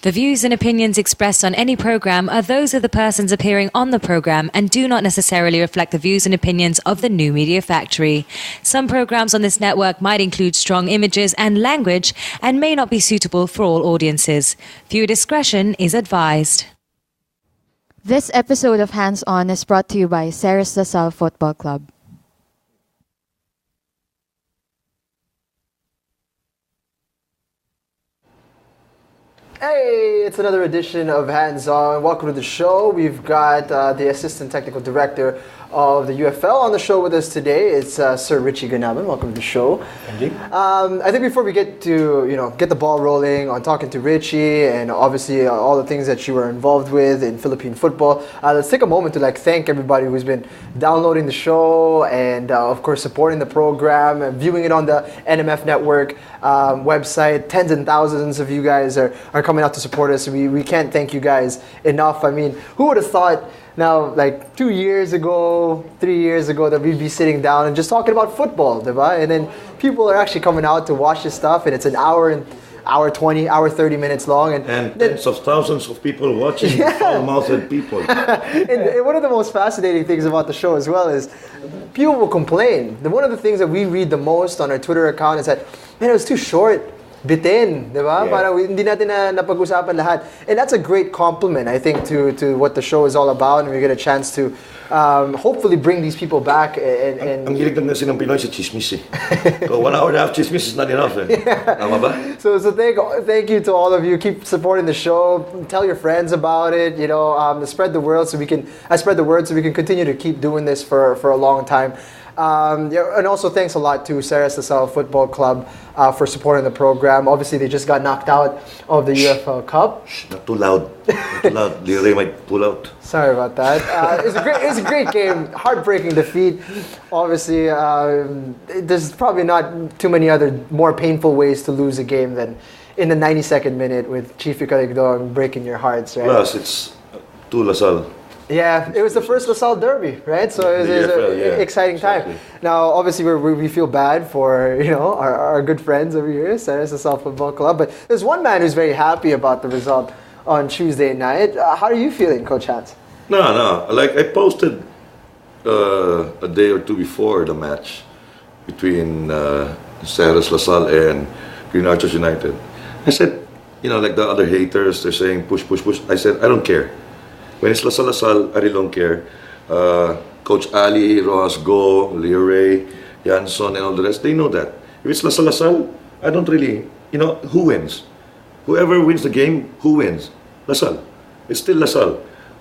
The views and opinions expressed on any program are those of the persons appearing on the program and do not necessarily reflect the views and opinions of the New Media Factory. Some programs on this network might include strong images and language and may not be suitable for all audiences. Viewer discretion is advised. This episode of Hands On is brought to you by Ceres Lasal Football Club. Hey, it's another edition of Hands On. Welcome to the show. We've got the Assistant Technical Director of the UFL on the show with us today. It's Sir Ritchie Gannaban. Welcome to the show. Thank you. I think before we get to get the ball rolling on talking to Ritchie and obviously all the things that you were involved with in Philippine football, let's take a moment to thank everybody who's been downloading the show and of course supporting the program and viewing it on the NMF Network website. Tens and thousands of you guys are coming out to support us. We can't thank you guys enough. I mean, who would have thought now, 2 years ago, 3 years ago, that we'd be sitting down and just talking about football, diba? And then people are actually coming out to watch this stuff, and it's an hour 20, hour 30 minutes long. And tens of thousands of people watching, foul-mouthed people. And one of the most fascinating things about the show as well is people will complain. One of the things that we read the most on our Twitter account is that, man, it was too short. Bitin, di ba? Yeah. Parang hindi natin napag-usapan lahat. And that's a great compliment, I think, to what the show is all about. And we get a chance to hopefully bring these people back. Ang hilig lang kasi ng Pinoy sa chismis eh. So 1 hour and a half chismis is not enough eh. Yeah. Tama ba? So thank you to all of you. Keep supporting the show. Tell your friends about it. Spread the word so we can continue to keep doing this for a long time. And also thanks a lot to Ceres Lasal Football Club for supporting the program. Obviously, they just got knocked out of the UFL Cup. Not too loud. Not too loud. Lire might pull out. Sorry about that. It was a great game. Heartbreaking defeat. Obviously, there's probably not too many other more painful ways to lose a game than in the 92nd minute with Chief Caligdong breaking your hearts, right? Plus, it's to Lasal. Yeah, it was the first LaSalle Derby, right? So it was an exciting time. Now, obviously, we feel bad for our good friends over here, Ceres Lasal Football Club. But there's one man who's very happy about the result on Tuesday night. How are you feeling, Coach Hans? No. I posted a day or two before the match between Ceres Lasal and Green Archers United. I said, like the other haters, they're saying push, push, push. I said, I don't care. When it's Lasal, I really don't care. Coach Ali, Rojas Go, Lire, Jansson, and all the rest, they know that. If it's Lasal, I don't really, who wins? Whoever wins the game, who wins? Lasal. It's still Lasal.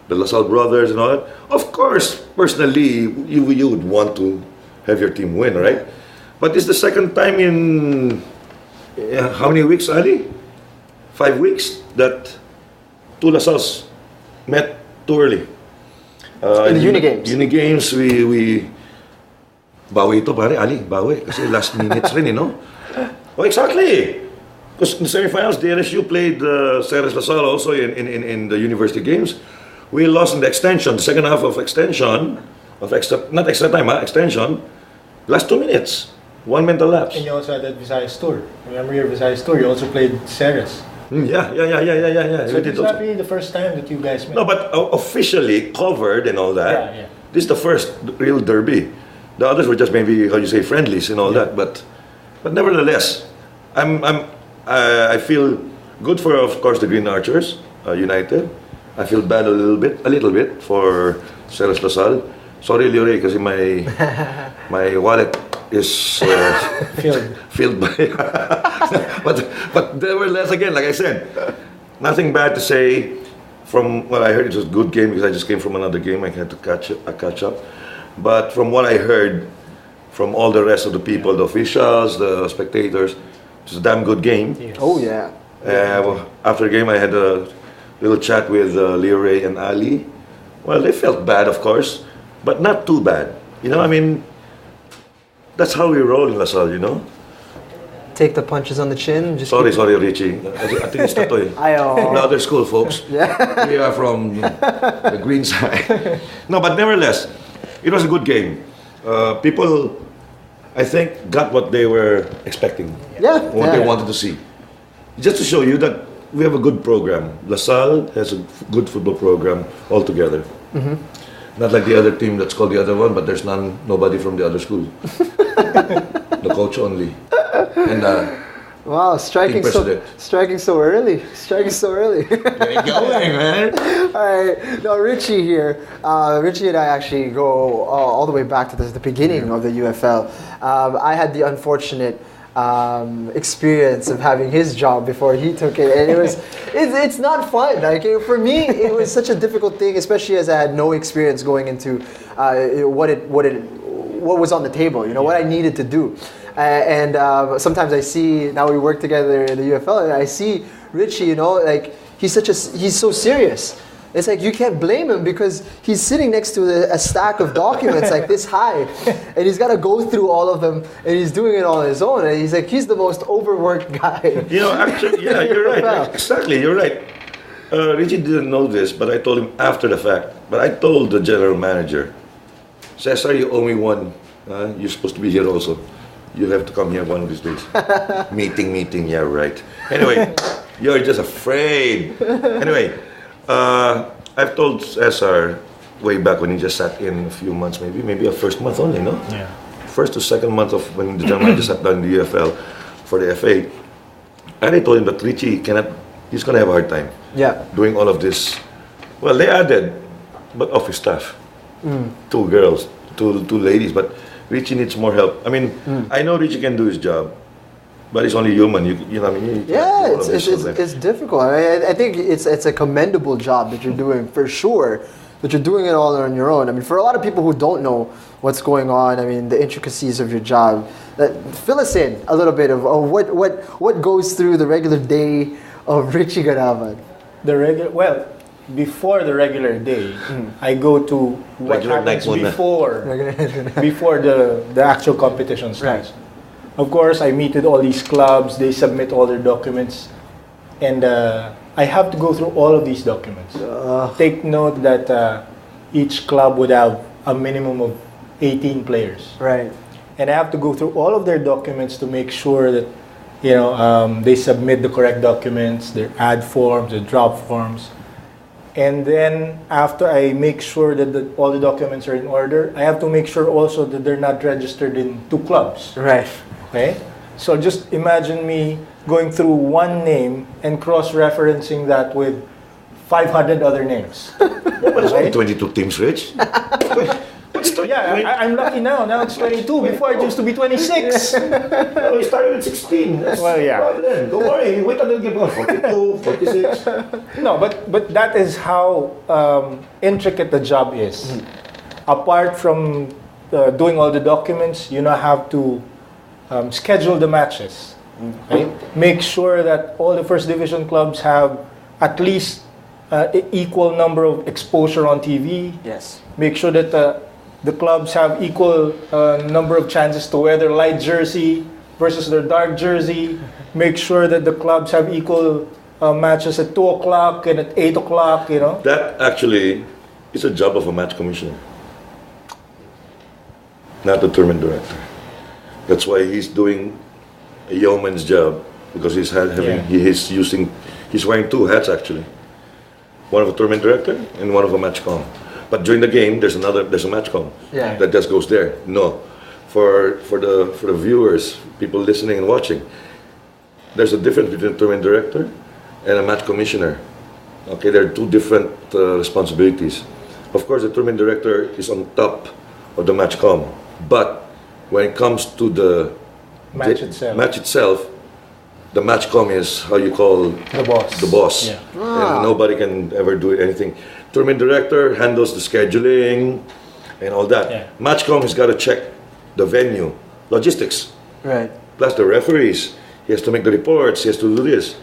The Lasal brothers and all that. Of course, personally, you would want to have your team win, right? But it's the second time in, how many weeks, Ali? 5 weeks that two Lasals met too early. In the Uni Games. Uni Games, we bawi ito pare, Ali, bawi. Kasi last minutes rin, Oh, exactly. Because in the semifinals, the LSU played Ceres Lasal also in the University Games. We lost in the extension, the second half of extension, not extra time, extension, last 2 minutes. 1 mental lapse. And you also had that Visayas tour. Remember your Visayas tour, you also played Ceres. Yeah. So it's not really the first time that you guys met. No, but officially covered and all that. Yeah. This is the first real derby. The others were just maybe friendlies and all that. But nevertheless, I feel good for, of course, the Green Archers United. I feel bad a little bit for Ceres Lasal. Sorry, Lire, kasi my wallet is filled by but nevertheless, again, like I said, nothing bad to say. From what I heard, it was a good game because I just came from another game. I had to catch up. But from what I heard from all the rest of the people, the officials, the spectators, it was a damn good game. Yes. Oh yeah. After the game, I had a little chat with Lire and Ali. Well, they felt bad, of course, but not too bad. That's how we roll in Lasal, Take the punches on the chin. Sorry, Richie. I think it's Tatoy. From the other school, folks. Yeah. We are from the green side. No, but nevertheless, it was a good game. People, I think, got what they were expecting. Yeah. What they wanted to see. Just to show you that we have a good program. LaSalle has a good football program altogether. Not like the other team that's called the other one, but there's nobody from the other school. The coach only. And Wow, striking so early. Striking so early. Get going, man. All right, now Ritchie here. Ritchie and I actually go all the way back to the beginning of the UFL. I had the unfortunate experience of having his job before he took it, and it's not fun. Like for me, it was such a difficult thing, especially as I had no experience going into what was on the table. You know what I needed to do. And sometimes I see, now we work together in the UFL, and I see Ritchie, you know, like he's so serious. It's like you can't blame him because he's sitting next to a stack of documents like this high, and he's got to go through all of them, and he's doing it on his own. And he's the most overworked guy. You know, actually, yeah, you're right. Exactly, you're right. Ritchie didn't know this, but I told him after the fact. But I told the general manager, Cesar, you owe me one. You're supposed to be here also. You'll have to come here one of these days. meeting, yeah, right. Anyway, you're just afraid. Anyway, I've told Cesar way back when he just sat in a few months, maybe a first month only, no? Yeah. First to second month of when the general manager sat down in the UFL for the FA. And I told him that Ritchie he's going to have a hard time. Yeah. Doing all of this. Well, they added, but office staff. 2 girls, two ladies, but Ritchie needs more help. I mean, I know Ritchie can do his job, but he's only human. You know what I mean? Yeah, it's difficult. I think it's a commendable job that you're doing for sure. But you're doing it all on your own. I mean, for a lot of people who don't know what's going on, I mean, the intricacies of your job. Fill us in a little bit of what goes through the regular day of Ritchie Gannaban. Before the regular day, I go to what happens before the actual competition starts. Right. Of course, I meet with all these clubs. They submit all their documents, and I have to go through all of these documents. Take note that each club would have a minimum of 18 players. Right. And I have to go through all of their documents to make sure that they submit the correct documents, their ad forms, their drop forms. And then after I make sure that all the documents are in order, I have to make sure also that they're not registered in 2 clubs. Right. Okay? So just imagine me going through one name and cross-referencing that with 500 other names. But it's only 22 teams, Rich. I'm lucky now. Now it's 22. Before it used to be 26. No, we started at 16. Well, yeah. Don't worry. Wait until you get 42, 46. No, but that is how intricate the job is. Apart from doing all the documents, you now have to schedule the matches. Right? Make sure that all the first division clubs have at least equal number of exposure on TV. Yes. Make sure that the clubs have equal number of chances to wear their light jersey versus their dark jersey. Make sure that the clubs have equal matches at 2 o'clock and at 8 o'clock, That actually is a job of a match commissioner, not the tournament director. That's why he's doing a yeoman's job, because he's wearing 2 hats actually. One of a tournament director and one of a match com. But during the game, there's a match com that just goes there. No, for the viewers, people listening and watching, there's a difference between a tournament director and a match commissioner. Okay, there are 2 different responsibilities. Of course, the tournament director is on top of the match com, but when it comes to the match itself, the match com is how you call the boss. Yeah. And nobody can ever do anything. Tournament director handles the scheduling and all that. Yeah. Matchcom has got to check the venue, logistics, Right. plus the referees. He has to make the reports. He has to do this.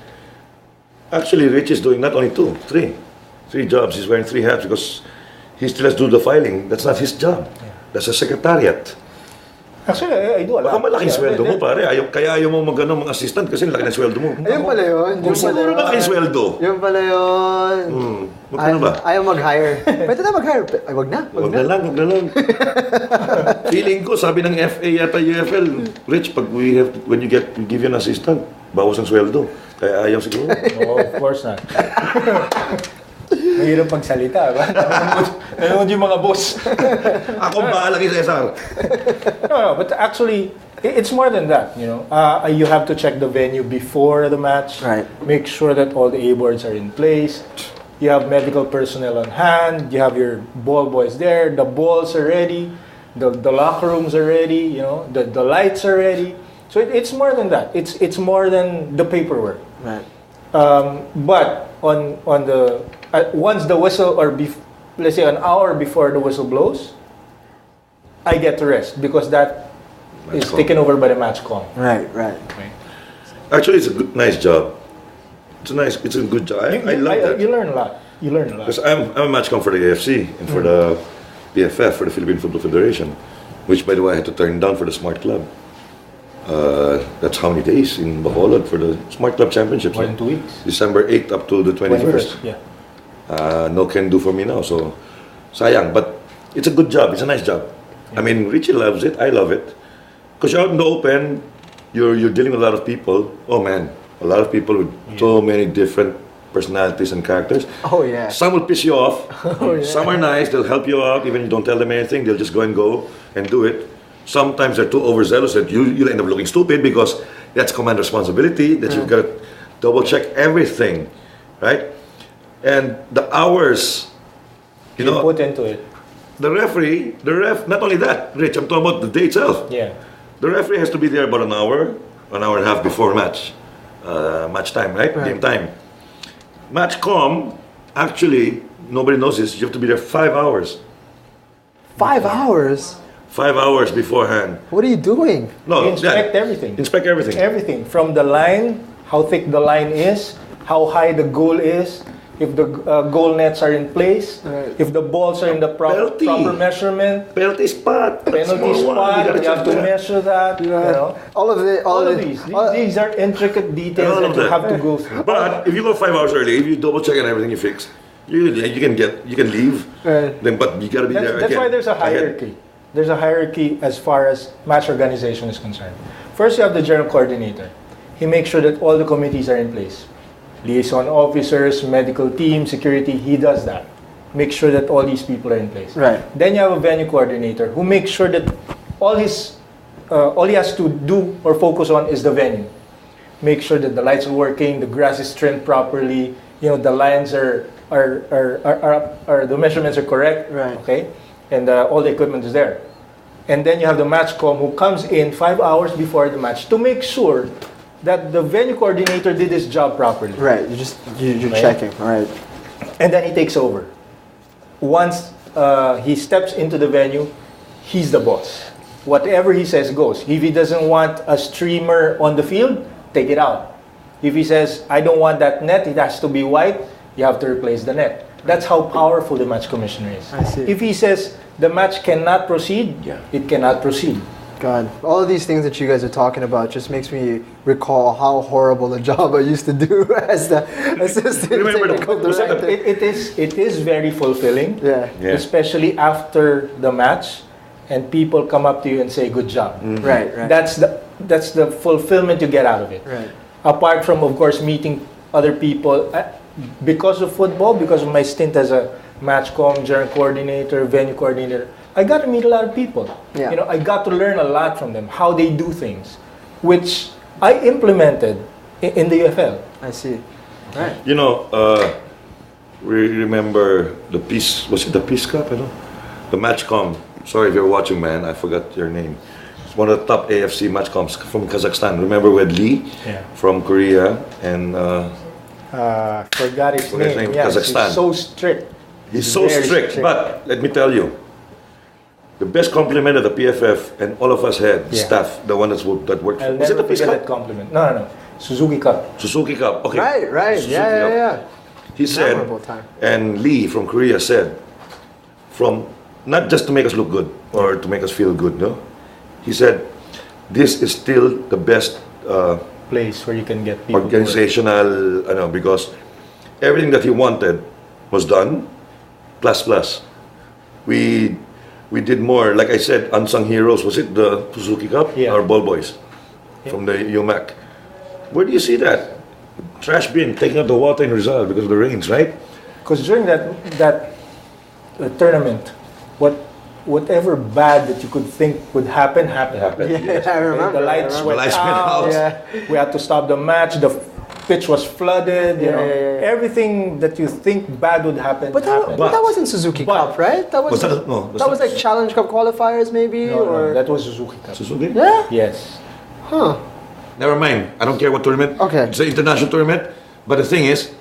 Actually, Rich is doing not only 2, 3 jobs. He's wearing 3 hats because he still has to do the filing. That's not his job. Yeah. That's a secretariat. Actually, I do a lot. Baka malaking sweldo mo, pare. Kaya ayaw mo mga assistant kasi laki ng sweldo mo. Ayun pala yun. Kung siguro malaking sweldo. Yun pala yun. Magkano ba? Ayaw mag-hire. Pwede na mag-hire. Ay, wag na. Wag na lang. Feeling ko, sabi ng FA yata UFL, Rich, pag we give you an assistant, bawas ang sweldo. Kaya ayaw siguro. No, of course not. Mahirap pagsalita, ba? Nanonood yung mga boss. Ako bahala kay Cesar. No, but actually, it's more than that, you know. You have to check the venue before the match. Right. Make sure that all the A-boards are in place. You have medical personnel on hand. You have your ball boys there. The balls are ready. The locker rooms are ready. You know, the lights are ready. So it's more than that. It's more than the paperwork. Right. But on the once the whistle let's say an hour before the whistle blows, I get to rest because that Match is call. taken over by the match call. Right. Okay. Actually, it's a nice job. It's a good job. I love that. You learn a lot. Because I'm a match com for the AFC and for the PFF, for the Philippine Football Federation, which, by the way, I had to turn down for the Smart Club. That's how many days in Bacolod for the Smart Club Championships. More than 2 weeks. December 8th up to the 21st. Yeah. No can do for me now, so sayang. But it's a good job. It's a nice job. I mean, Richie loves it. I love it. Because you're out in the open, you're dealing with a lot of people. Oh man, a lot of people with so many different personalities and characters. Oh yeah. Some will piss you off. Yeah. Some are nice. They'll help you out. Even if you don't tell them anything, they'll just go and do it. Sometimes they're too overzealous that you'll end up looking stupid because that's command responsibility, that you've got to double check everything, right? And the hours, you know, put into it. the ref, not only that, Rich, I'm talking about the day itself. Yeah. The referee has to be there about an hour and a half before match time, right? Game time. Matchcom, actually, nobody knows this, you have to be there 5 hours. 5 hours? 5 hours beforehand. What are you doing? No, Inspect everything. Inspect everything. Everything from the line, how thick the line is, how high the goal is, if the goal nets are in place, if the balls are in the proper measurement, Penalty spot. penalty spot, you have to measure that. You know, All of these are intricate details All that of you that. have to go through. But if you go 5 hours early, if you double check and everything you fix, you can leave. Then, but you gotta be there. That's again, why there's a ahead. hierarchy. There's a hierarchy as far as match organization is concerned. First, you have the general coordinator. He makes sure that all the committees are in place. Liaison officers, medical team, security, he does that. Make sure that all these people are in place. Right. Then you have a venue coordinator who makes sure that all he has to do or focus on is the venue. Make sure that the lights are working, the grass is trimmed properly, you know, the lines are the measurements are correct. Right. Okay. And all the equipment is there. And then you have the match com who comes in 5 hours before the match to make sure that the venue coordinator did his job properly. Right. You're checking. All right. And then he takes over. Once he steps into the venue, he's the boss. Whatever he says goes. If he doesn't want a streamer on the field, take it out. If he says, I don't want that net, it has to be white, you have to replace the net. That's how powerful the match commissioner is. I see. If he says the match cannot proceed, it cannot proceed. God, all of these things that you guys are talking about just makes me recall how horrible a job I used to do as the assistant Remember the technical director. It is very fulfilling, Yeah. especially after the match, and people come up to you and say, "Good job." Right. That's the fulfillment you get out of it. Right. Apart from, of course, meeting other people, because of football, because of my stint as a matchcom, general coordinator, venue coordinator, I got to meet a lot of people. Yeah. You know, I got to learn a lot from them, how they do things, which I implemented in the UFL. I see. Right. You know, we remember the Peace, was it the Peace Cup? I don't know. The Matchcom. Sorry if you're watching, man, I forgot your name. It's one of the top AFC Matchcoms from Kazakhstan. Remember we had Lee from Korea and Forgot his name. Yes, Kazakhstan. he's so strict. He's so very strict. But let me tell you, the best compliment that the PFF and all of us had, staff, the one that worked. I'll Was it never the Peace forget Cup? that compliment. No. Suzuki Cup. Suzuki Cup. Okay. Right. Suzuki Yeah. Cup. He said, Memorable time. and Lee from Korea said, from not just to make us look good or to make us feel good, no, he said, this is still the best Place where you can get people. organizational, because everything that he wanted was done, plus. We did more. Like I said, unsung heroes. Was it the Suzuki Cup? Yeah. Our ball boys from the UMAC. Where do you see that? Trash bin taking out the water in Rizal because of the rains, right? Because during that tournament, whatever bad that you could think would happen happened. Yeah, I remember. The lights went lights went out. out. Yeah. We had to stop the match. The pitch was flooded. You know, everything that you think bad would happen. But happened. that wasn't Suzuki Cup, right? That was that was like Challenge Cup qualifiers, maybe, No, that was Suzuki Cup. Suzuki? yeah. Yes. Huh. Never mind. I don't care what tournament. Okay. It's an international tournament. But the thing is,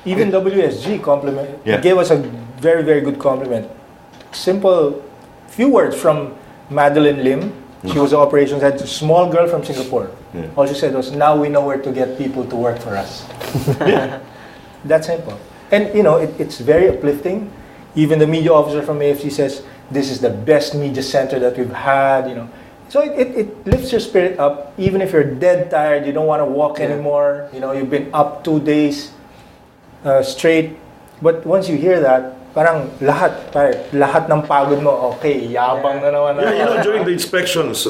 Even WSG Yeah. gave us a very, very good compliment. Simple, few words from Madeline Lim. She was the operations head, small girl from Singapore. Yeah. All she said was, "Now we know where to get people to work for us." That simple. And it's very uplifting. Even the media officer from AFC says, "This is the best media center that we've had." So it lifts your spirit up. Even if you're dead tired, you don't want to walk anymore. You've been up 2 days straight. But once you hear that, parang lahat ng pagod mo, okay, yabang na naman. yeah, during the inspections,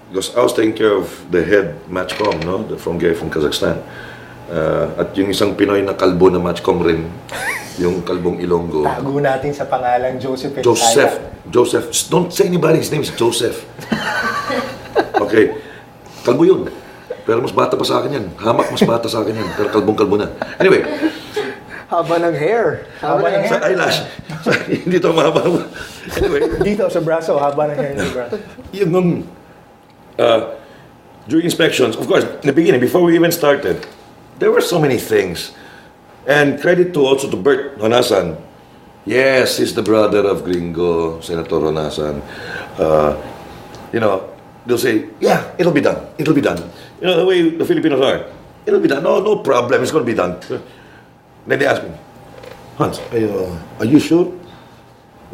because I was taking care of the head matchcom, from Kazakhstan. At yung isang Pinoy na kalbo na matchcom rin, yung kalbong Ilonggo. Tago natin sa pangalang Joseph. Joseph. Don't say anybody. His name is Joseph. Okay. Kalbo yun. Pero mas bata pa sa akin yan. Hamak mas bata sa akin yan. Pero kalbong-kalbo na. Anyway. Haba ng hair. Sa eyelash. Hindi ito mahaba. Anyway. Dito sa braso, haba ng hair ng braso. Yung during inspections, of course, in the beginning, before we even started, there were so many things. And credit also to Bert Honasan. Yes, he's the brother of Gringo, Senator Honasan. They'll say, yeah, it'll be done. It'll be done. The way the Filipinos are. It'll be done. No problem. It's going to be done. Then they ask me, Hans, are you sure?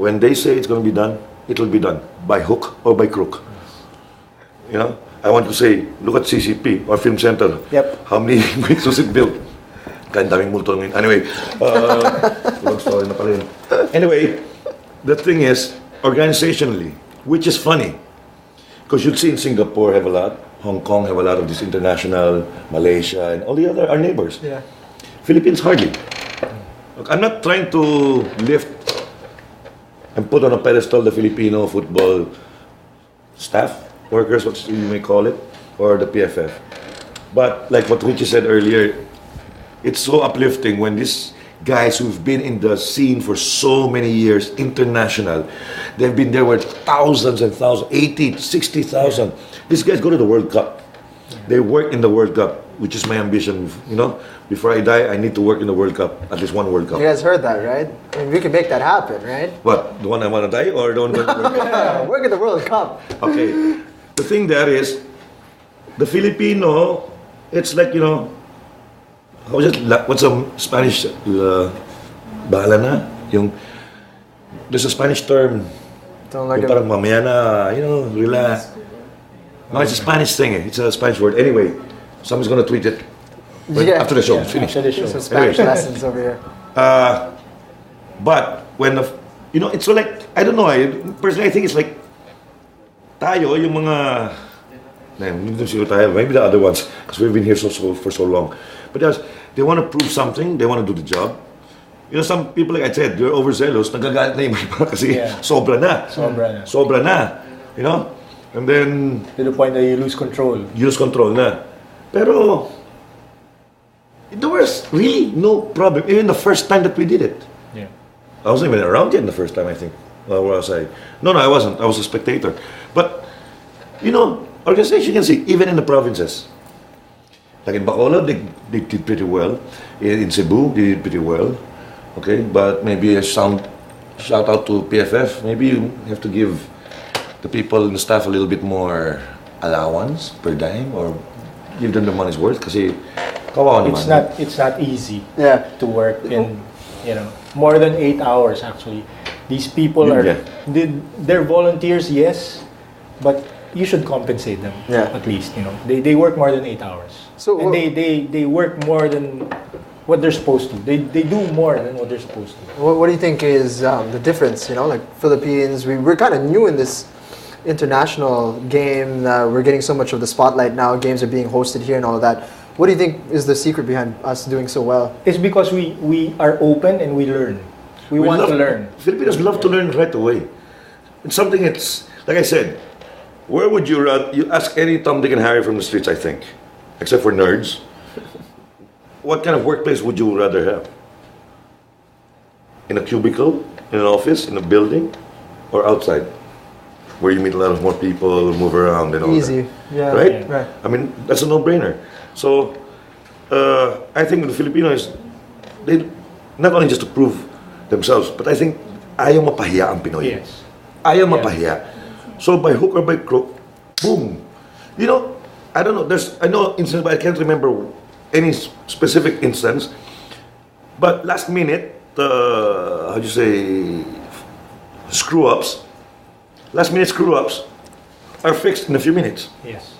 When they say it's going to be done, it'll be done. By hook or by crook. I want to say, look at CCP or Film Center. Yep. How many weeks was it built? Kaya daming multo ngayon. Anyway, long story na pala yun. Anyway, the thing is, organizationally, which is funny, because you'd see in Singapore have a lot, Hong Kong have a lot of this international, Malaysia, and all the other, our neighbors. Yeah. Philippines hardly. Look, I'm not trying to lift and put on a pedestal the Filipino football staff, workers, what you may call it, or the PFF. But like what Richie said earlier, it's so uplifting when these guys who've been in the scene for so many years, international, they've been there with thousands and thousands, 80, 60,000. These guys go to the World Cup. They work in the World Cup, which is my ambition. Before I die, I need to work in the World Cup, at least one World Cup. You guys heard that, right? I mean, we can make that happen, right? What, the one I want to die or the one that World Cup? Work at the World Cup. Okay. The thing there is, the Filipino, it's like, what's a Spanish, bahala na? There's a Spanish term, Don't like yung it. parang mamaya na, relax. No, it's a Spanish thing. It's a Spanish word. Anyway, someone's gonna tweet it after the show. Finish. After the show. Some Spanish lessons over here. But when it's so like, I don't know. Personally, I think it's like tayo, yung mga, maybe the other ones, because we've been here for so long. But they want to prove something. They want to do the job. Some people, like I said, they're overzealous. Nagagalit na yung iba kasi sobra na. Sobra na. And then To the point that you lose control. na. Pero there was really no problem. Even the first time that we did it. Yeah. I wasn't even around yet the first time, I think. Where was I? No, I wasn't. I was a spectator. But, organization, you can see, even in the provinces. Like in Bacolod, they did pretty well. In Cebu, they did pretty well. Okay, but maybe a shout out to PFF. Maybe you have to give the people in the staff a little bit more allowance per dime or give them the money's worth. Kasi, kawawa naman. It's not easy Yeah. to work in, more than 8 hours actually. These people they're volunteers, yes, but you should compensate them at least. They work more than 8 hours. So and they work more than what they're supposed to. They do more than what they're supposed to. What do you think is the difference? Like Philippines, we're kind of new in this international game. We're getting so much of the spotlight now. Games are being hosted here and all of that. What do you think is the secret behind us doing so well? It's because we are open and we learn. We want to learn. Filipinos love to learn right away. It's something it's, like I said, where would you rather, you ask any Tom, Dick and Harry from the streets, I think, except for nerds, what kind of workplace would you rather have? In a cubicle, in an office, in a building, or outside? Where you meet a lot of more people, move around and all Easy. that. Yeah. Right? Right. I mean, that's a no-brainer. So, I think the Filipinos, they not only just to prove themselves, but I think ayaw mapahiya ang Pinoy. Yes. Ayaw mapahiya. So by hook or by crook, boom. I don't know, I know instance, but I can't remember any specific instance. But last minute, how do you say, screw-ups, last minute screw-ups are fixed in a few minutes. Yes.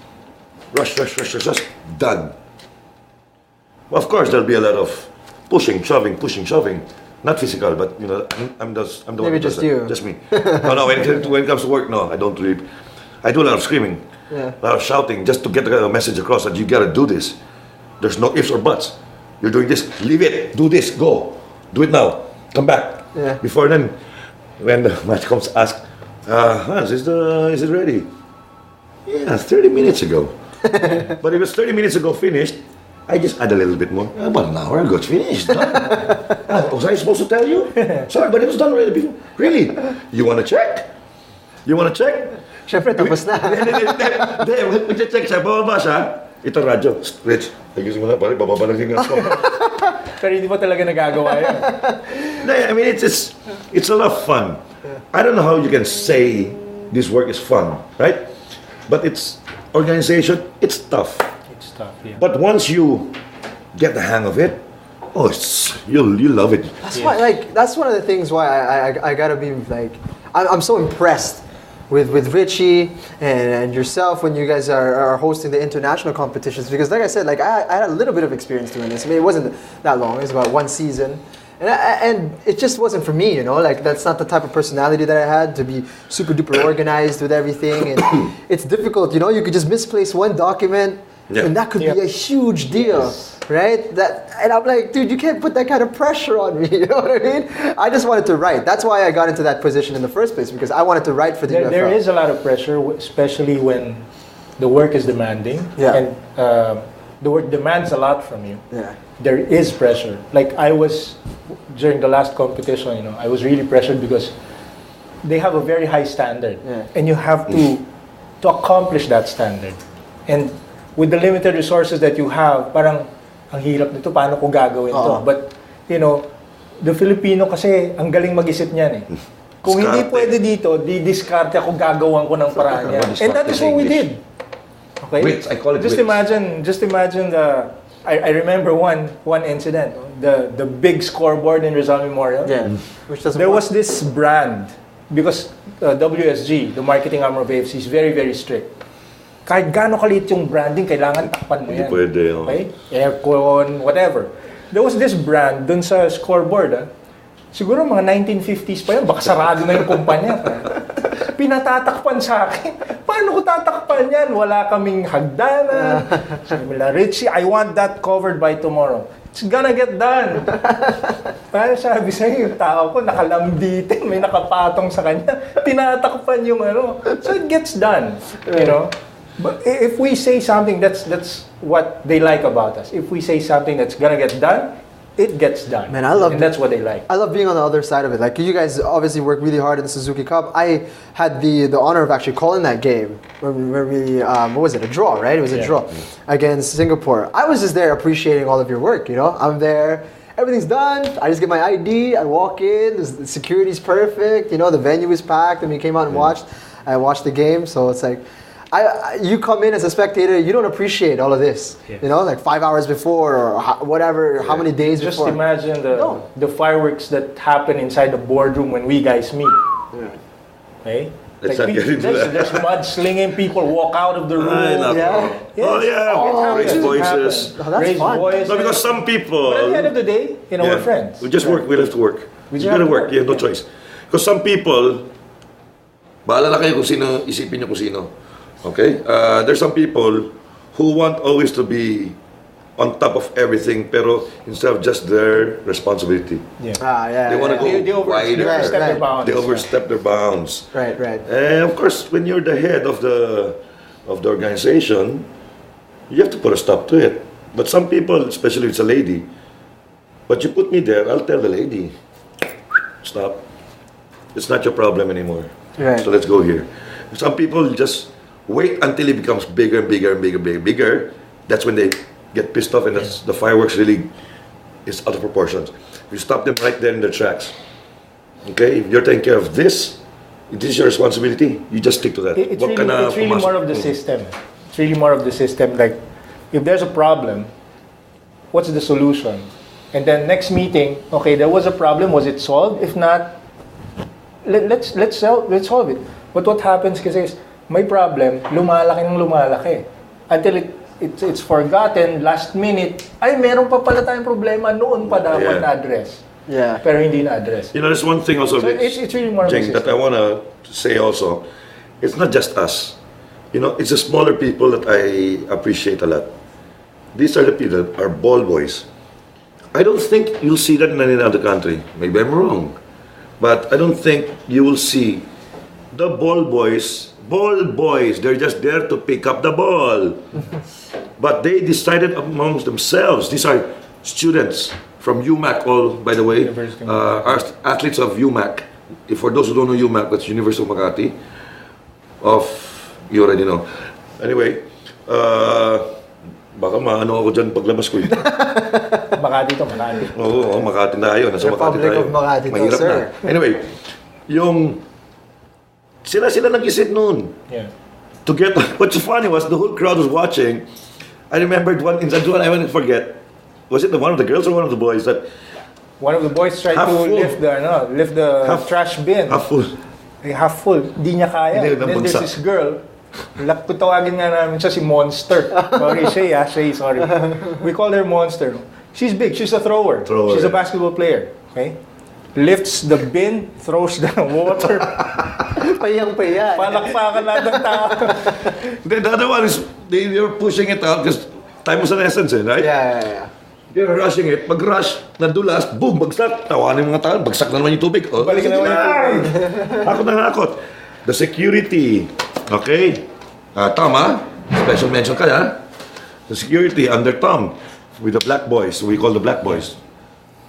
Rush, done. Of course, there'll be a lot of pushing, shoving. Not physical, but I'm the one. Maybe who does just that. you. Just me. No. When it comes to work, no, I don't really. I do a lot of screaming, a lot of shouting, just to get the message across that you gotta do this. There's no ifs or buts. You're doing this. Leave it. Do this. Go. Do it now. Come back. Yeah. Before then, when the match comes, ask, Hans, is it ready? Yeah, 30 minutes ago. But if it's 30 minutes ago finished, I just add a little bit more. About an hour ago, it's finished. Done. Was I supposed to tell you? Sorry, but it was done already before. Really? You want to check? Siyempre, tapos na. Hindi, mag-check siya. Bababa siya. Ito radyo. Rich, ayusin mo na. Pare, bababa lang yung ko. Pero hindi mo talaga nagagawa yun. I mean, it's a lot of fun. I don't know how you can say this work is fun, right? But it's organization, it's tough. It's tough, yeah. But once you get the hang of it, you'll love it. That's why, that's one of the things why I gotta be I'm so impressed with Ritchie and yourself when you guys are hosting the international competitions, because like I said, I had a little bit of experience doing this. I mean, it wasn't that long. It was about one season. And it just wasn't for me, that's not the type of personality that I had to be super duper organized with everything. And it's difficult, you could just misplace one document and that could be a huge deal, right? And I'm like, dude, you can't put that kind of pressure on me, you know what I mean? I just wanted to write. That's why I got into that position in the first place, because I wanted to write for the UFL. There is a lot of pressure, especially when the work is demanding. Yeah. And the work demands a lot from you. Yeah. There is pressure. Like I was, during the last competition, I was really pressured because they have a very high standard. Yeah. And you have to accomplish that standard. And with the limited resources that you have, parang ang hirap nito, paano ko gagawin to? But, the Filipino kasi, ang galing mag-isip niyan eh. Kung hindi pwede dito, di-discard ako, gagawan ko ng paraan yan. And that is what we did. Okay? Wits, I call it Just imagine I remember one incident, the big scoreboard in Rizal Memorial. Yeah. Which doesn't There work. was this brand, because WSG, the marketing arm of AFC, is very, very strict. Kahit gaano kalit yung branding, kailangan takpan mo yan. Pwede, Okay? Aircon, whatever. There was this brand dun sa scoreboard. Siguro mga 1950s pa yun, baka sarado na yung kumpanya. Pinatatakpan sa akin. Paano ko tatakpan yan? Wala kaming hagdanan. Sabi nila, Ritchie, I want that covered by tomorrow. It's gonna get done. Parang sabi sa'yo, yung tao ko nakalambitin, may nakapatong sa kanya. Tinatakpan yung So it gets done. But if we say something, that's what they like about us. If we say something that's gonna get done, it gets done. Man, I love and that's what they like. I love being on the other side of it. Like, you guys obviously work really hard in the Suzuki Cup. I had the honor of actually calling that game where we what was it? A draw, right? It was a draw against Singapore. I was just there appreciating all of your work. I'm there. Everything's done. I just get my ID. I walk in. The security's perfect. The venue is packed. And we came out and watched. I watched the game. So it's like, you come in as a spectator, you don't appreciate all of this. Yes. You know, like 5 hours before or whatever, how many days Just before. imagine the fireworks that happen inside the boardroom when we guys meet. Okay? Let's not get into that. There's mudslinging, people walk out of the room. Yeah. Oh yeah, raise voices. Oh, that's Raise fun. voices. No, because some people. But at the end of the day, we're friends. We just work. We have to work. We We just gotta have to work. work. You have no choice. Because some people, bahala na kayo kung sino, isipin nyo kung sino. Okay? There's some people who want always to be on top of everything, pero instead of just their responsibility. Yeah. They want to go They wider. overstep their bounds. They overstep their bounds. Right. And of course, when you're the head of the organization, you have to put a stop to it. But some people, especially if it's a lady, but you put me there, I'll tell the lady, stop. It's not your problem anymore. Right. So let's go here. Some people just wait until it becomes bigger and bigger. That's when they get pissed off, and that's, the fireworks really is out of proportions. You stop them right there in their tracks. Okay, if you're taking care of this, it is your responsibility. You just stick to that. It's Wag ka na really pumasok. more of the system. It's really more of the system. Like, if there's a problem, what's the solution? And then next meeting, okay, there was a problem. Was it solved? If not, let's solve it. But what happens kasi is, may problem, lumalaki until it's forgotten. Last minute, ay meron pa pala tayong problema noon pa dapat na-address. Yeah. Pero hindi na-address. You know, there's one thing also, So it's really more of a Jeng, that I system. want to say also. It's not just us. You know, it's the smaller people that I appreciate a lot. These are the people that are ball boys. I don't think you'll see that in any other country. Maybe I'm wrong. But I don't think you will see the ball boys, they're just there to pick up the ball. But they decided amongst themselves, these are students from UMAC, all, by the way, University of are athletes of UMAC. If for those who don't know UMAC, that's University of Makati. You already know. Anyway, baka maano ako dyan paglabas ko. Makati. Oo, Makati na yun. Nasa Makati Republic tayo. of Makati to, Mahirap sir. na. Anyway, sila nag-isip noon. Yeah. To get, what's funny was the whole crowd was watching. I remembered one incident, one I won't forget. Was it one of the girls or one of the boys that One of the boys tried Half to full. lift the trash bin. half full? Half full. Di niya kaya. Hindi, Then there's nabagsak. this girl. Tawagin nga namin siya si Monster. Sorry, sorry. We call her Monster. She's big. She's a thrower. She's a basketball player. Okay? Lifts the bin, throws the water. Payang-paya. Palakpakan lahat ng tao. Then the other one is, they were pushing it out because time was an essence, right? Yeah. They were rushing it. Pag-rush, nadulas, boom, bagsak. Tawanan yung mga tao, bagsak na naman yung tubig. Oh, Balik na naman yung tubig. Hakot na hakot. The security. Okay? Tama. Special mention ka na. The security under Tom with the black boys. We call the black boys.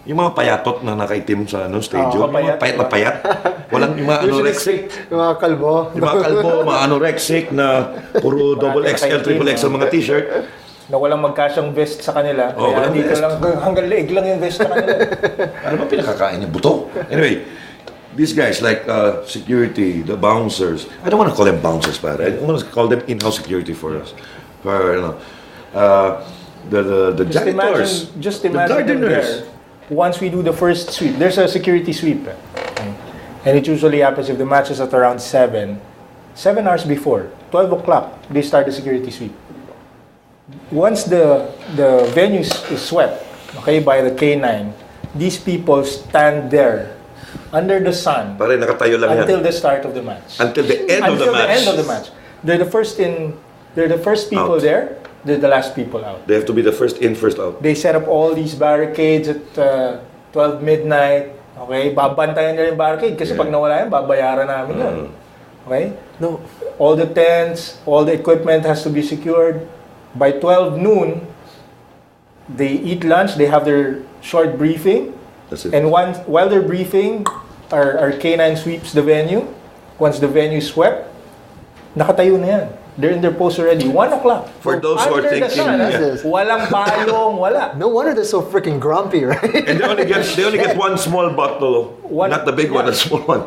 Yung mga payatot na nakaitim sa stadium. Yung mga payat na payat. Walang yung mga anorexic. Yung mga kalbo. Yung mga kalbo, mga anorexic na puro double XL, triple XL mga t-shirt. Na walang magkasyang vest sa kanila. Oh, Kaya walang dito vest. lang, hanggang leeg lang yung vest sa kanila. Ano ba pinakakain niya? Buto? Anyway, these guys like security, the bouncers. I don't want to call them bouncers, but I want to call them in-house security for us. For, the janitors, Just the imagine them gardeners. there. Once we do the first sweep, there's a security sweep. Okay. And it usually happens if the match is at around 7 hours before, 12 o'clock, they start the security sweep. Once the venue is swept, okay, by the K9, these people stand there under the sun Pare, nakatayo lang until yan. the start of the match. Until the end of the match. Until the end of the match. They're the first people Out. there, they're the last people out. They have to be the first in, first out. They set up all these barricades at 12 midnight. Okay, babantayan nila yung barricade kasi pag nawala yan, babayaran namin yun. Okay? No. All the tents, all the equipment has to be secured. By 12 noon, they eat lunch, they have their short briefing. That's it. And while they're briefing, our K9 sweeps the venue. Once the venue is swept, nakatayo na yan. They're in their post already. 1 o'clock. For those who are Under the thinking, sun, yeah. walang payong, wala. No wonder they're so freaking grumpy, right? And they only get one small bottle, not the big one, the small one.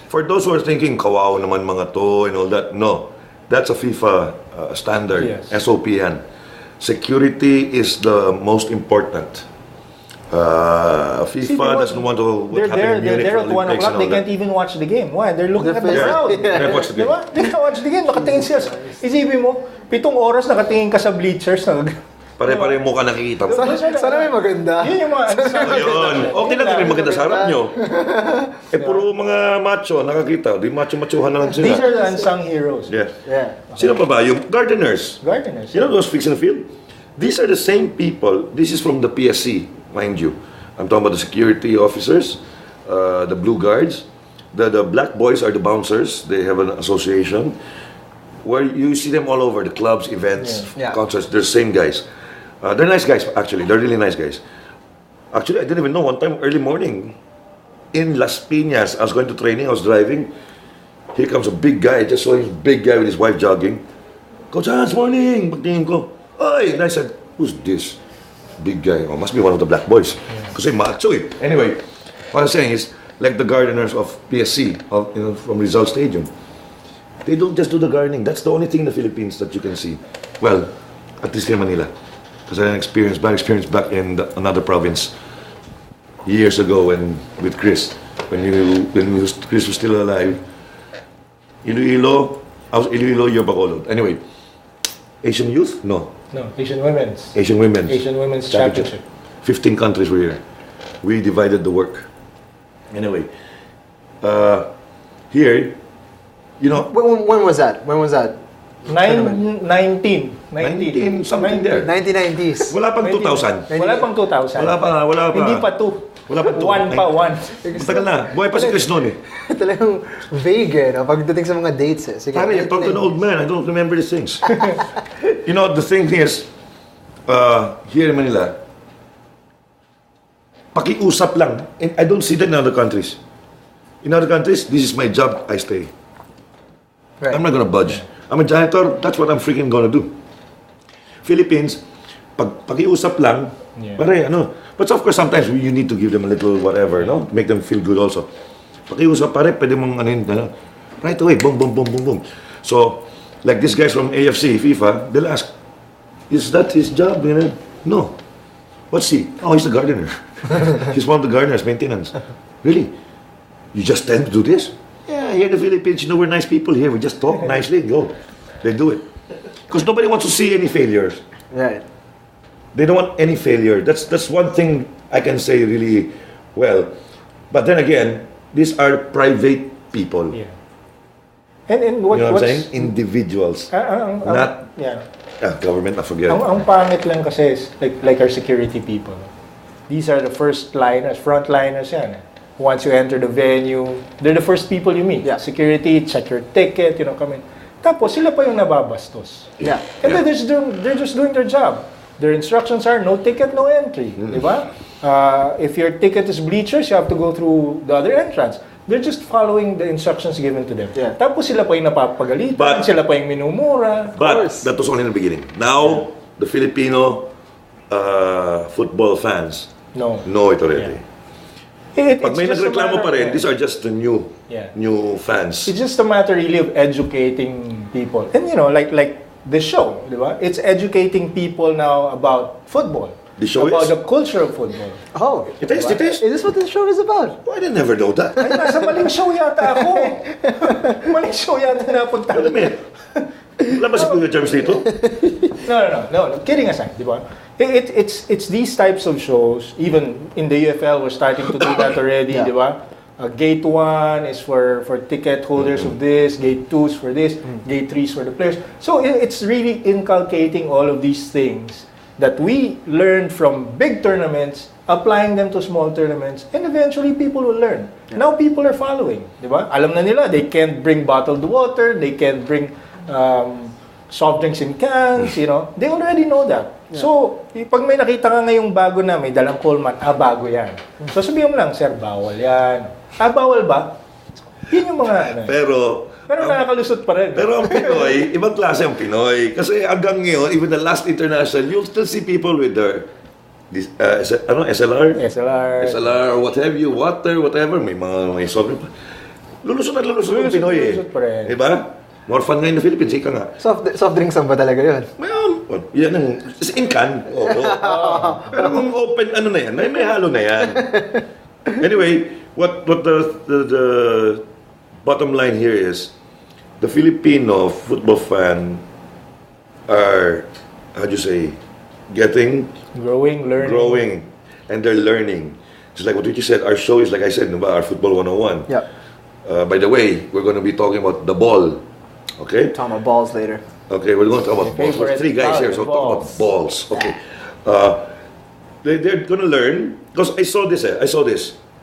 For those who are thinking, kawaw naman mga to and all that, no. That's a FIFA standard, Yes. SOP yan. Security is the most important. FIFA doesn't want to They're there, happen in Munich they're for at 1 Olympics o'clock, and they all can't that. even watch the game. Why? They're looking at the Yeah. crowd. Can't watch the game. Diba? They can't watch the game. Nakatingin sila. Isipin mo, 7 oras nakatingin ka sa bleachers. Pare-pare mo ka nakikita mo. Sana may maganda. Yun yung mga... Ayun. Okay lang rin maganda sa harap nyo. Puro mga macho nakakita. Di macho-machohan na lang These sila. are the unsung heroes. Yeah. Yeah. Sino pa ba? Yung gardeners. Gardeners. You know those fixing the field? These are the same people. This is from the PSC, mind you. I'm talking about the security officers, the blue guards. The black boys are the bouncers. They have an association where you see them all over the clubs, events, Yeah. concerts. They're the same guys. They're nice guys, actually. They're really nice guys. Actually, I didn't even know. One time, early morning, in Las Piñas, I was going to training. I was driving. Here comes a big guy. I just saw him, big guy with his wife jogging. Coach Hans, morning! Pagtingin ko. Oy! And I said, who's this? Big guy. Oh, must be one of the black boys. Kasi macho eh. Anyway, what I'm saying is, like the gardeners of PSC, from Rizal Stadium, they don't just do the gardening. That's the only thing in the Philippines that you can see. Well, at least in Manila. Because I had an bad experience back in another province years ago with Chris. Chris was still alive. Iloilo, I was Iloilo, you're Bacolod. Anyway, Asian youth? No. No, Asian Women's. Asian women. Asian Women's Championship. 15 countries were here. We divided the work. Anyway, here, you know, When was that? When was that? 19. 19 something there. 1990s. Wala pang 2000. Wala pang 2000. Wala pa. Hindi pa 2. Wala pa 2. One pa, one. Matagal na. Buhay pa si Chris noon eh. Talagang vague no? Pagdating sa mga dates eh. Sige, Pare, I talk to an old man. I don't remember these things. You know, the thing is, here in Manila, pakiusap lang. And I don't see that in other countries. In other countries, this is my job, I stay. Right. I'm not gonna budge. I'm a janitor, that's what I'm freaking gonna do. Philippines, pakiusap lang, Yeah. pare, ano. But of course, sometimes you need to give them a little whatever, no? Make them feel good also. Pakiusap, pare, pwede mong right away, boom, boom, boom, boom, boom. So, like these guys from AFC, FIFA, they'll ask, is that his job? You know? No. What's he? Oh, he's a gardener. He's one of the gardeners, maintenance. Really? You just tend to do this? Yeah, here in the Philippines, you know, we're nice people here. We just talk nicely and go. They do it. Because nobody wants to see any failures. Right. They don't want any failure. That's one thing I can say really well. But then again, these are private people. Yeah. And what, You know what I'm what's... saying? Individuals. Not Yeah. government, I forget. Ang pangit lang kasi is like our security people. These are the first liners, front liners yan. Once you enter the venue, they're the first people you meet. Yeah. Security, check your ticket, come in. Tapos sila pa yung nababastos. Yeah. And then they're just doing their job. Their instructions are no ticket, no entry. Di ba? If your ticket is bleachers, you have to go through the other entrance. They're just following the instructions given to them. Yeah. Tapos sila pa yung napapagalitan, sila pa yung minumura. But that was only in the beginning. Now, the Filipino football fans No. know it already. Pag may It's just a nagreklamo matter- pa rin, these are just the new fans. It's just a matter really of educating people. And like the show, di ba? It's educating people now about football. The show about is? the culture of football. Oh. It is. Is this what the show is about? I didn't never know that. Ay, nasa maling show yata ako. Maling show yata napunta. Wait a minute. Wala ba si Kuya James dito? No. Kidding aside, di ba? It's these types of shows. Even in the UFL, we're starting to do that already, Yeah. di ba? Gate 1 is for ticket holders of this, Gate 2 is for this, Gate 3 is for the players. So it's really inculcating all of these things that we learned from big tournaments, applying them to small tournaments, and eventually people will learn. Now people are following, di ba? Alam na nila, they can't bring bottled water, they can't bring soft drinks in cans, They already know that. Yeah. So, pag may nakita ka ngayong bago na, may dalang Coleman, bago yan. So sabihin mo lang, sir, bawal yan. Bawal ba? Yun yung mga Pero nakakalusot pa rin. Pero ang Pinoy, ibang klase ang Pinoy. Kasi hanggang ngayon, even the last international, you'll still see people with their SLR? SLR, what have you, water, whatever. May sobrang pa. Lulusot ang Pinoy eh. Lulusot pa rin. Diba? More fun nga in the Philippines, ika nga. Soft drinks ba talaga yun? Yan ang, in can. Oo. Pero kung open, ano na yan, may halo na yan. Anyway, what the bottom line here is, the Filipino football fan are, how do you say, growing, and they're learning. Just like what Richie said, our show is, like I said, our Football 101. Yeah. By the way, we're going to be talking about the ball. Okay? Talking about balls later. Okay, we're going to talk about balls. There's 3 guys here, so talk about balls. Okay. They're going to learn, because I saw this.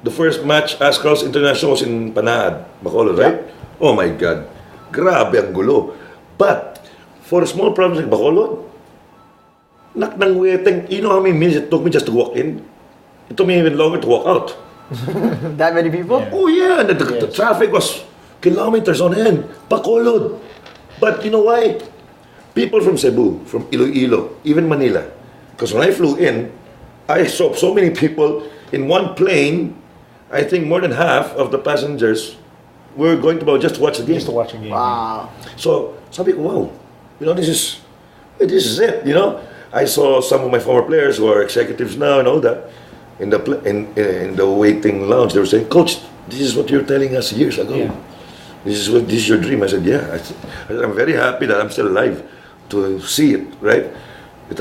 The first match, Ascross International, was in Panaad, Bacolod, right? Yeah. Oh my God. Grabe ang gulo. But, for a small province like Bacolod, nak ng weteng, you know how many minutes it took me just to walk in? It took me even longer to walk out. That many people? Yeah. Oh yeah, the traffic was kilometers on end. Bacolod. But you know why? People from Cebu, from Iloilo, even Manila. Because when I flew in, I saw so many people in one plane. I think more than half of the passengers were going to just watch the game. Just to watch a game. Wow. So, sabi ko, wow, you know, this is it, you know. I saw some of my former players who are executives now and all that in the waiting lounge. They were saying, Coach, this is what you were telling us years ago. Yeah. This is your dream. I said, yeah. I'm very happy that I'm still alive to see it, right?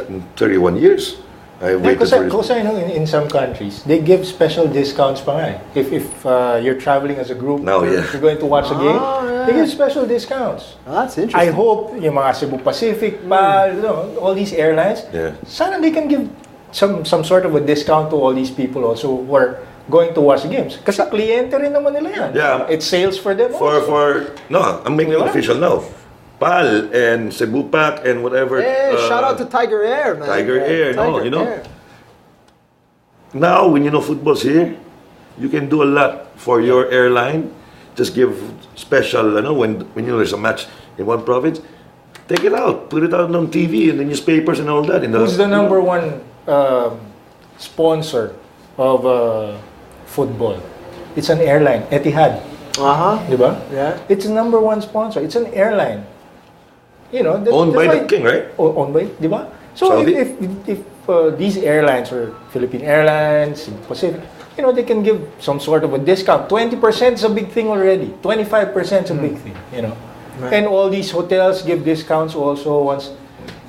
In 31 years, I waited for it. Because I know in some countries, they give special discounts pa nga eh. If you're traveling as a group, you're going to watch a game, they give special discounts. Oh, that's interesting. I hope yung mga Cebu Pacific, you know, all these airlines, sana they can give some sort of a discount to all these people also who are going to watch the games. Kasi kliyente rin naman nila yan. Yeah. It's sales for them also. No, I'm making it official now. PAL and Cebu Pac and whatever. Hey, shout out to Tiger Air, man. Tiger Air, Tiger you know. Air. Now, when you know football's here, you can do a lot for your airline. Just give special, you know, when you know there's a match in one province, take it out, put it out on TV and the newspapers and all that. Who's the number one sponsor of football? It's an airline, Etihad. Diba? Yeah. It's the number one sponsor. It's an airline. You know, owned by the king, right? Owned by, diba? So if these airlines or Philippine Airlines, Pacific, you know, they can give some sort of a discount. 20% is a big thing already. 25% is a big thing, you know. Right. And all these hotels give discounts also once.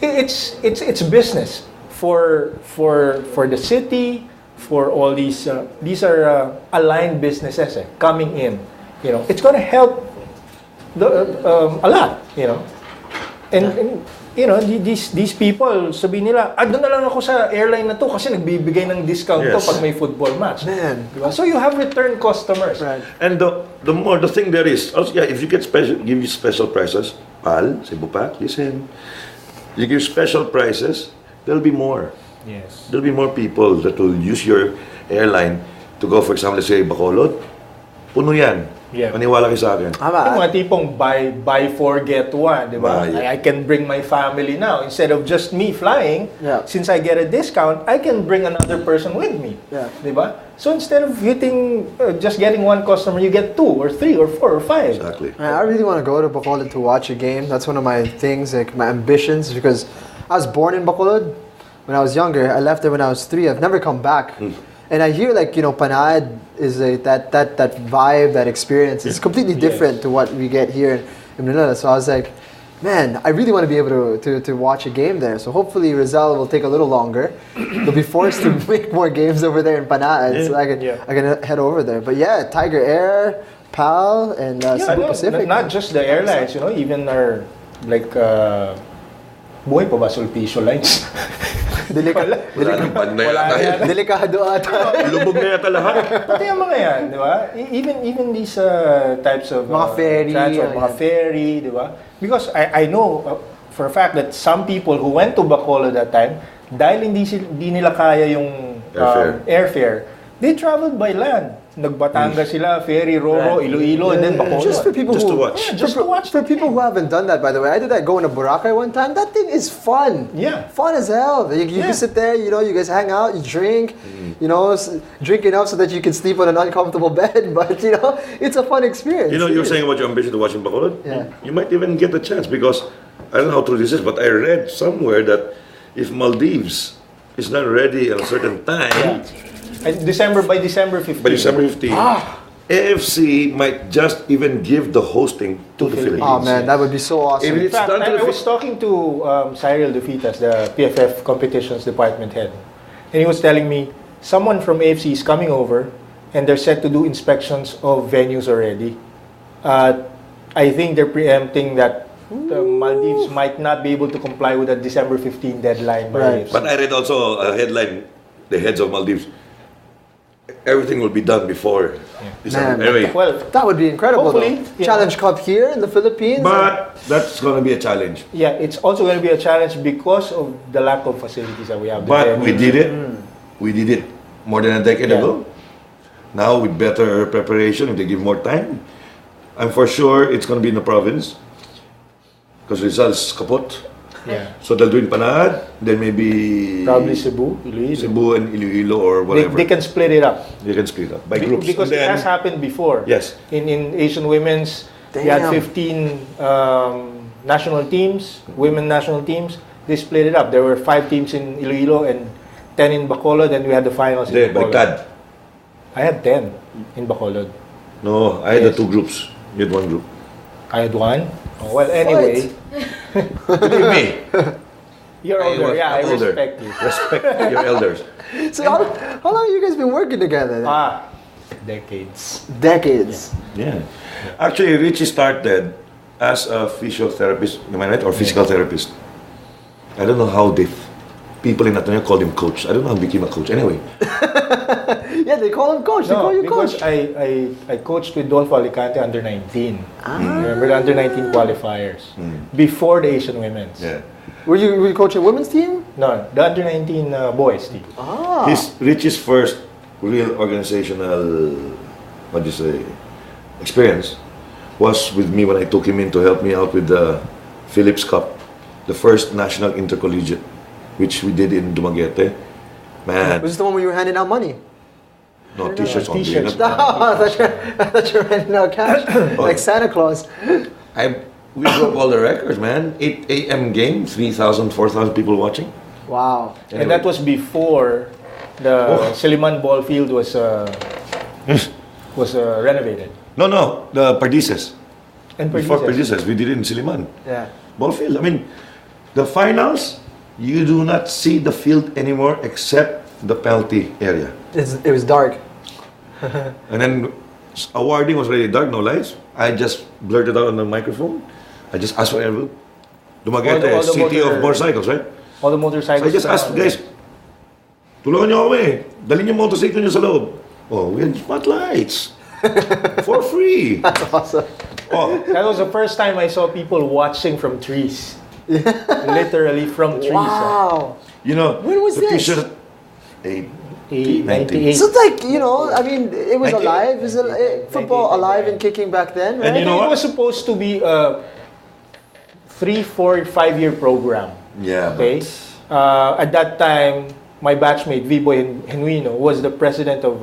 It's business for the city, for all these are aligned businesses coming in. You know, it's going to help a lot, you know. And you know, these people, sabihin nila, doon na lang ako sa airline na to kasi nagbibigay ng discount to pag may football match. Man. Diba? So you have return customers. Right. And the thing there is, also, if you get give you special prices, PAL, Cebu Pac, listen, you give special prices, there'll be more. Yes. There'll be more people that will use your airline to go, for example, let's say, Bacolod. Puno yan. Yeah. Maniwala kayo sa akin. Yung mga tipong buy 4 get 1, di ba? I can bring my family now instead of just me flying. Yeah. Since I get a discount, I can bring another person with me. Yeah. Di ba? So instead of just getting one customer, you get 2 or 3 or 4 or 5. Exactly. I really want to go to Bacolod to watch a game. That's one of my things, like my ambitions, because I was born in Bacolod. When I was younger, I left there when I was 3. I've never come back. And I hear, like, you know, Panaad is that vibe, that experience is completely different to what we get here in Manila. So I was like, man, I really want to be able to watch a game there. So hopefully Rizal will take a little longer. They'll be forced to make more games over there in Panaad, so I can head over there. But yeah, Tiger Air, PAL, and Cebu Pacific. Not just the airlines, you know, even our, like, buhay pa ba Sulpicio lines? Wala nang ban na yata yan. Delikado ata. Lubog na yata lahat. Pati yung mga yan, di ba? Even these types of mga ferry, transport, mga ferry, di ba? Because I know for a fact that some people who went to Bacolod that time, dahil hindi nila kaya yung airfare, they traveled by land. Nagbatangas sila, Ferry, Roro, Iloilo, and then Bacolod. Just for people Just who to watch. Yeah, just to watch. For people who haven't done that, by the way, I did that going to Boracay one time. That thing is fun. Yeah. Fun as hell. You can sit there, you guys hang out, you drink, drink enough so that you can sleep on an uncomfortable bed. But it's a fun experience. You're saying about your ambition to watch in Bacolod? Yeah. You might even get the chance because I don't know how true this is, but I read somewhere that if Maldives is not ready at a certain time, And by December 15. by December 15, AFC might just even give the hosting to the Philippines. Oh man, that would be so awesome. If In it's fact, done to I was talking to Cyril Dufitas, the PFF competitions department head, and he was telling me someone from AFC is coming over, and they're set to do inspections of venues already. I think they're preempting that the Maldives might not be able to comply with that December 15 deadline. By Right. AFC. But I read also a headline, the heads of Maldives, everything will be done before December. Man. Anyway, Well, That would be incredible. Hopefully, though. Challenge Cup here in the Philippines. but that's going to be a challenge. yeah, it's also going to be a challenge because of the lack of facilities that we have. The But we venues. did it. We did it more than a decade Yeah. ago. Now with better preparation, if they give more time, I'm for sure it's going to be in the province because Rizal's kapot. Yeah. So they'll do in Panad, then maybe Probably Cebu, Iloilo. Cebu and Iloilo or whatever. They can split it up. They can split up by groups. Because And it then- has happened before. Yes. In Asian women's, we had Damn. 15 national teams, women national teams. They split it up. There were 5 teams in Iloilo and 10 in Bacolod, and we had the finals in There, Bacolod. Baghdad. I had 10 in Bacolod. No, I had the Yes. 2 groups. You had 1 group. I had 1. Oh, well, anyway, Believe me. you're older. Yeah, I I'm older. respect you. Respect your elders. So how long have you guys been working together? Decades. Decades. Yeah. Actually, Richie started as a physiotherapist, am I right? Or physical therapist. I don't know how people in Ateneo called him coach. I don't know how he became a coach. Anyway, Yeah, they call him coach. They call you because coach. I coached with Dolfo Alicante under 19. Remember the under 19 qualifiers before the Asian women's. yeah. Were you coaching women's team? No, the under 19 boys team. Richie's first real organizational, what do you say, experience was with me when I took him in to help me out with the Philips Cup, the first national intercollegiate, which we did in Dumaguete. Man, Was this the one where you were handing out money? no t-shirts on. T-shirts. I thought you were handing out cash like Santa Claus. We broke all the records, man. 8 a.m. game, 3,000, 4,000 people watching. Wow. And that was before the Siliman ball field was renovated. No, the Pardises. And Before Perdices. Pardises, we did it in Siliman. Yeah. Ball field. I mean, the finals, you do not see the field anymore except the penalty area. It was dark. And then awarding was really dark, no lights. I just blurted out on the microphone. I just asked for everyone. Dumaguete, All the city of motor- motorcycles, right? All the So motorcycles. I just asked, guys, tulungan niyo kami. Dalhin niyo motorcycle niyo sa loob. Oh, we had spotlights. For free. That's awesome. Oh, That was the first time I saw people watching from trees. Literally from trees. Wow. you know, When was the this? t-shirt, 98. So it's like, I mean, it was 98. alive. Is football 98, alive and kicking back then, right? And you know It what? was supposed to be a 3, 4, 5-year program. Yeah, Okay. At that time, my batchmate Viboy Genuino was the president of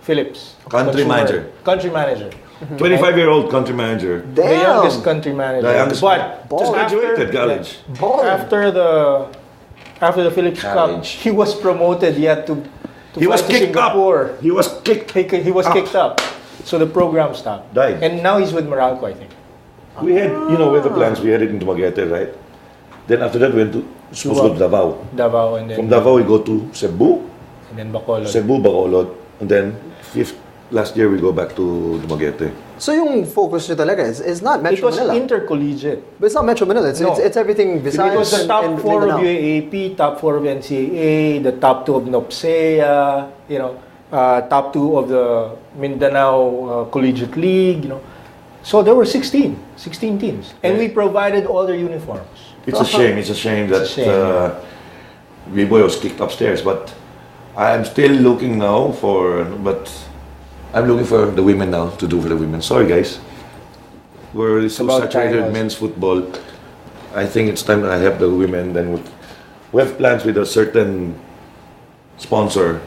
Philips. Country manager. Country manager. 25-year-old country manager. The Damn. youngest country manager. The youngest- But Just graduated college. Balling. after the Philips Cup, College. he was promoted. He had to He was fly to kicked up. Singapore. He was kicked. He was kicked up. So the program stopped. Died. And now he's with Meralco, I think. We had, with the plans, we had it in Dumaguete, right? Then after that, we went to supposed to go to Davao. Davao and then From Davao, we go to Cebu, and then Bacolod. Cebu, Bacolod, and then last year we go back to Dumaguete. So yung focus nyo talaga is not It Metro was Manila. intercollegiate. But it's not Metro Manila. It's, No. it's everything besides. It was the top and 4 of Mindanao. UAAP, top 4 of NCAA, the top 2 of NOPSEA, top 2 of the Mindanao Collegiate League, So there were 16 teams. And we provided all their uniforms. It's a shame that It's a shame. B-Boy was kicked upstairs, but I'm still looking now but I'm looking for the women now to do for the women. Sorry, guys. We're so about time saturated also. men's football. I think it's time that I help the women. Then we have plans with a certain sponsor.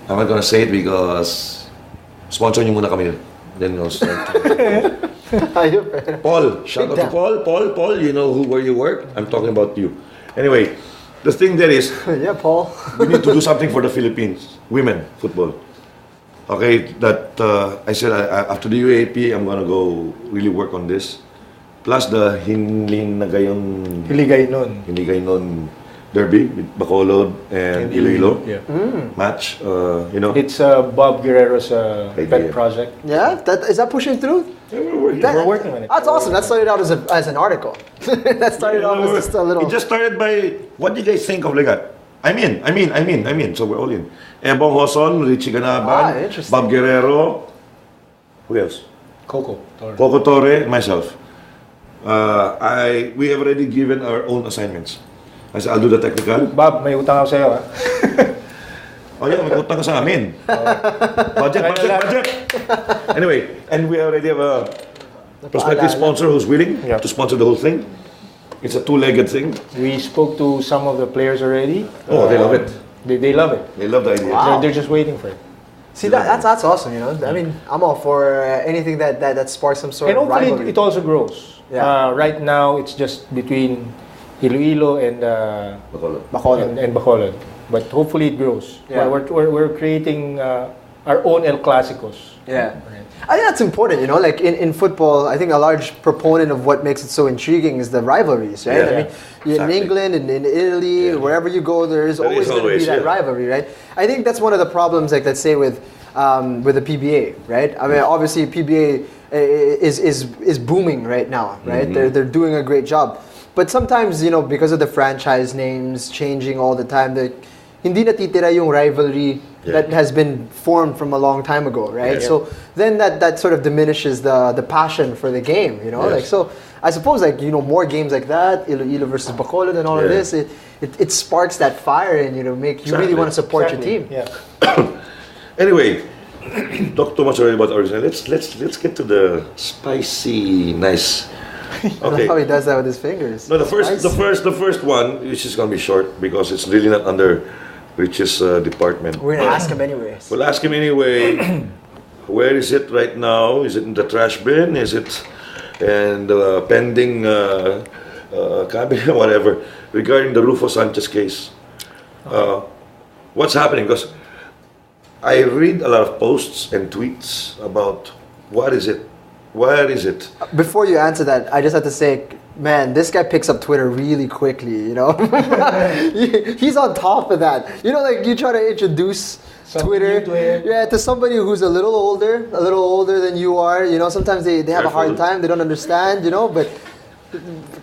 I'm not gonna say it because sponsor niyo muna kami. Then we'll start. Paul, shout out to Paul. Paul, you know where you work? I'm talking about you. Anyway, the thing there is, Yeah, Paul. we need to do something for the Philippines, women football. Okay, that I said after the UAP, I'm gonna go really work on this. Plus the Hiligay nun. derby with Bacolod and Iloilo Yeah. match. You know, It's Bob Guerrero's Idea. pet project. Yeah, is that pushing through? yeah, we're working. That- We're working on it. That's awesome. That started out as an article. That started off as just a little. It just started by, what do you guys think of Legat? I'm in. So we're all in. Ebong Hoson, Ritchie Gannaban, interesting. Bob Guerrero. Who else? Coco. Coco Torre, myself. We have already given our own assignments. I said, I'll do the technical. Bob, may utang ako sa'yo, ha? Oh yeah, may utang ka sa amin. Budget. Anyway, and we already have a prospective sponsor who's willing Yeah. to sponsor the whole thing. It's a two-legged thing. We spoke to some of the players already. Oh, they love it. They love it. They love the idea. Wow. They're just waiting for it. See, that's awesome. You know, I mean, I'm all for anything that sparks some sort And of hopefully rivalry. it also grows. Yeah. Right now, it's just between Iloilo and Bacolod. and Bacolod. But hopefully it grows. Yeah. We're creating our own El Clasicos. Yeah. I think that's important, you know, like in football, I think a large proponent of what makes it so intriguing is the rivalries, right? Yeah. I mean, you're Exactly. in England and in Italy, wherever you go, there's There always is going to be always, that yeah. rivalry, right? I think that's one of the problems, like let's say with the PBA, right? I mean, obviously PBA is booming right now, right? They're doing a great job. But sometimes, you know, because of the franchise names changing all the time, hindi natitira yung rivalry that has been formed from a long time ago, right? Yeah. So then that sort of diminishes the passion for the game, you know? Yes. Like, so I suppose, like, you know, more games like that, Iloilo versus Bacolod and all of Yeah. this, it sparks that fire and, you know, make you really Exactly. want to support Exactly. your team. Yeah. Anyway, talk too much already about original. Let's get to the spicy, nice. I love Okay. how he does that with his fingers. No, the first one, which is gonna be short because it's really not under Rich's department. We're going to ask him anyways. We'll ask him anyway. Where is it right now? Is it in the trash bin? Is it and pending cabinet, whatever? Regarding the Rufo Sanchez case, what's happening? Because I read a lot of posts and tweets about what is it? Where is it? Before you answer that, I just have to say, man, this guy picks up Twitter really quickly, you know? He's on top of that. You know, like you try to introduce Something Twitter new to him. to somebody who's a little older than you are. You know, sometimes they have a hard Careful. time, they don't understand, you know, but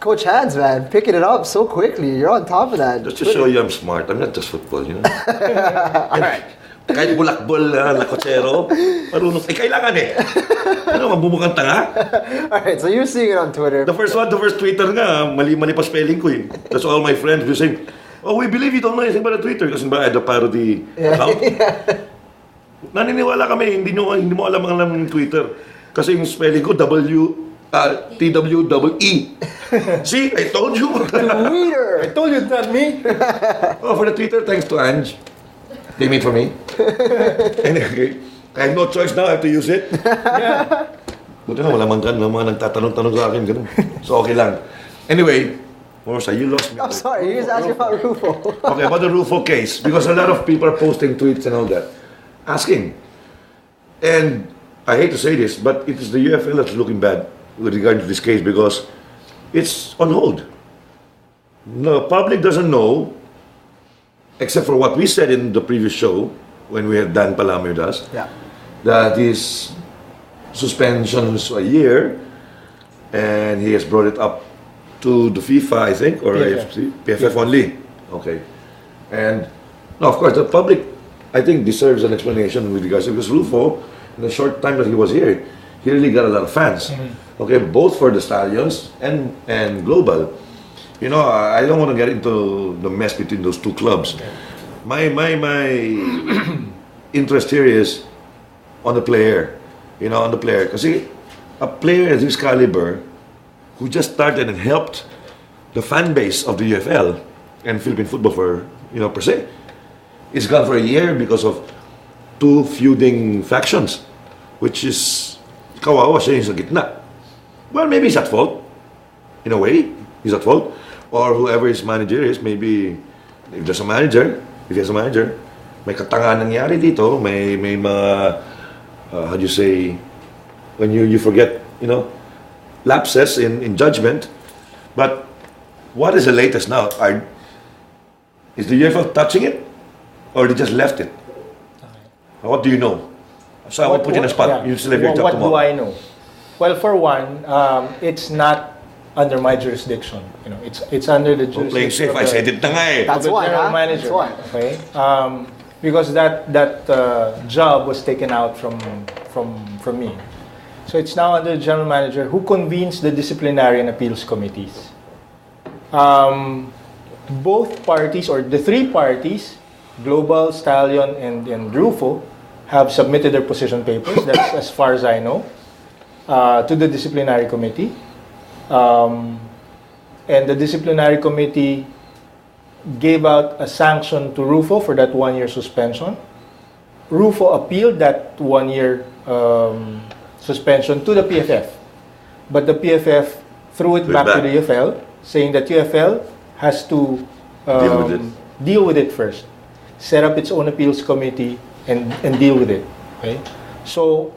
Coach Hans, man, picking it up so quickly. You're on top of that. Just to show you I'm smart. I'm not just football, you know? Alright. Kahit bulakbol na kotsero, marunong. Kailangan eh. Ano, mabumukang tanga? Alright, so you're seeing it on Twitter. The first Twitter nga, mali pa spelling ko eh. That's all my friends were saying, oh, we believe you don't know anything about the Twitter. Kasi ba, I had a parody account. Naniniwala kami, hindi mo alam ng Twitter. Kasi yung spelling ko, TWEE. See, I told you. Twitter! I told you it's not me. Oh, for the Twitter, thanks to Ange. They made for me. Anyway, I have no choice now, I have to use it. Yeah. Buti na, wala mga nagtatanong-tanong sa akin. Ganun. So, okay lang. Anyway, Morsa, you lost me. I'm sorry, he was asking about Rufo. Okay, about the Rufo case, because a lot of people are posting tweets and all that, asking. And I hate to say this, but it is the UFL that's looking bad with regard to this case because it's on hold. The public doesn't know, except for what we said in the previous show, when we had Dan Palame with us, that his suspension was a year, and he has brought it up to the FIFA, I think, or PFF. PFF only. Okay. And, no, of course, the public, I think, deserves an explanation with regards to because Rufo, in the short time that he was here, he really got a lot of fans. Okay, both for the Stallions and global. You know, I don't want to get into the mess between those two clubs. My interest here is on the player. On the player. Kasi a player of this caliber who just started and helped the fan base of the UFL and Philippine football per se, is gone for a year because of two feuding factions, which is kawawa siya yung sa gitna. Well, maybe he's at fault. In a way, he's at fault. Or whoever his manager is, maybe if he has a manager, may katangahan nangyari dito, may mga, how do you say, when you forget, lapses in judgment. But what is the latest now? Is the UFL touching it? Or they just left it? What do you know? So I will put you in a spot. You still have your job What tomorrow. do I know? Well, for one, it's not under my jurisdiction. It's under the jurisdiction. Playing safe, I said it na nga eh. That's of the why, general huh? manager. That's why. Okay, because that job was taken out from me. So it's now under the general manager, who convenes the disciplinary and appeals committees. Both parties, or the three parties, Global, Stallion, and Rufo, have submitted their position papers. That's as far as I know, to the disciplinary committee. And the disciplinary committee gave out a sanction to Rufo for that 1-year suspension. Rufo appealed that 1-year suspension to the PFF, but the PFF threw it back to the UFL, saying that UFL has to deal with it first, set up its own appeals committee, and deal with it. Okay, so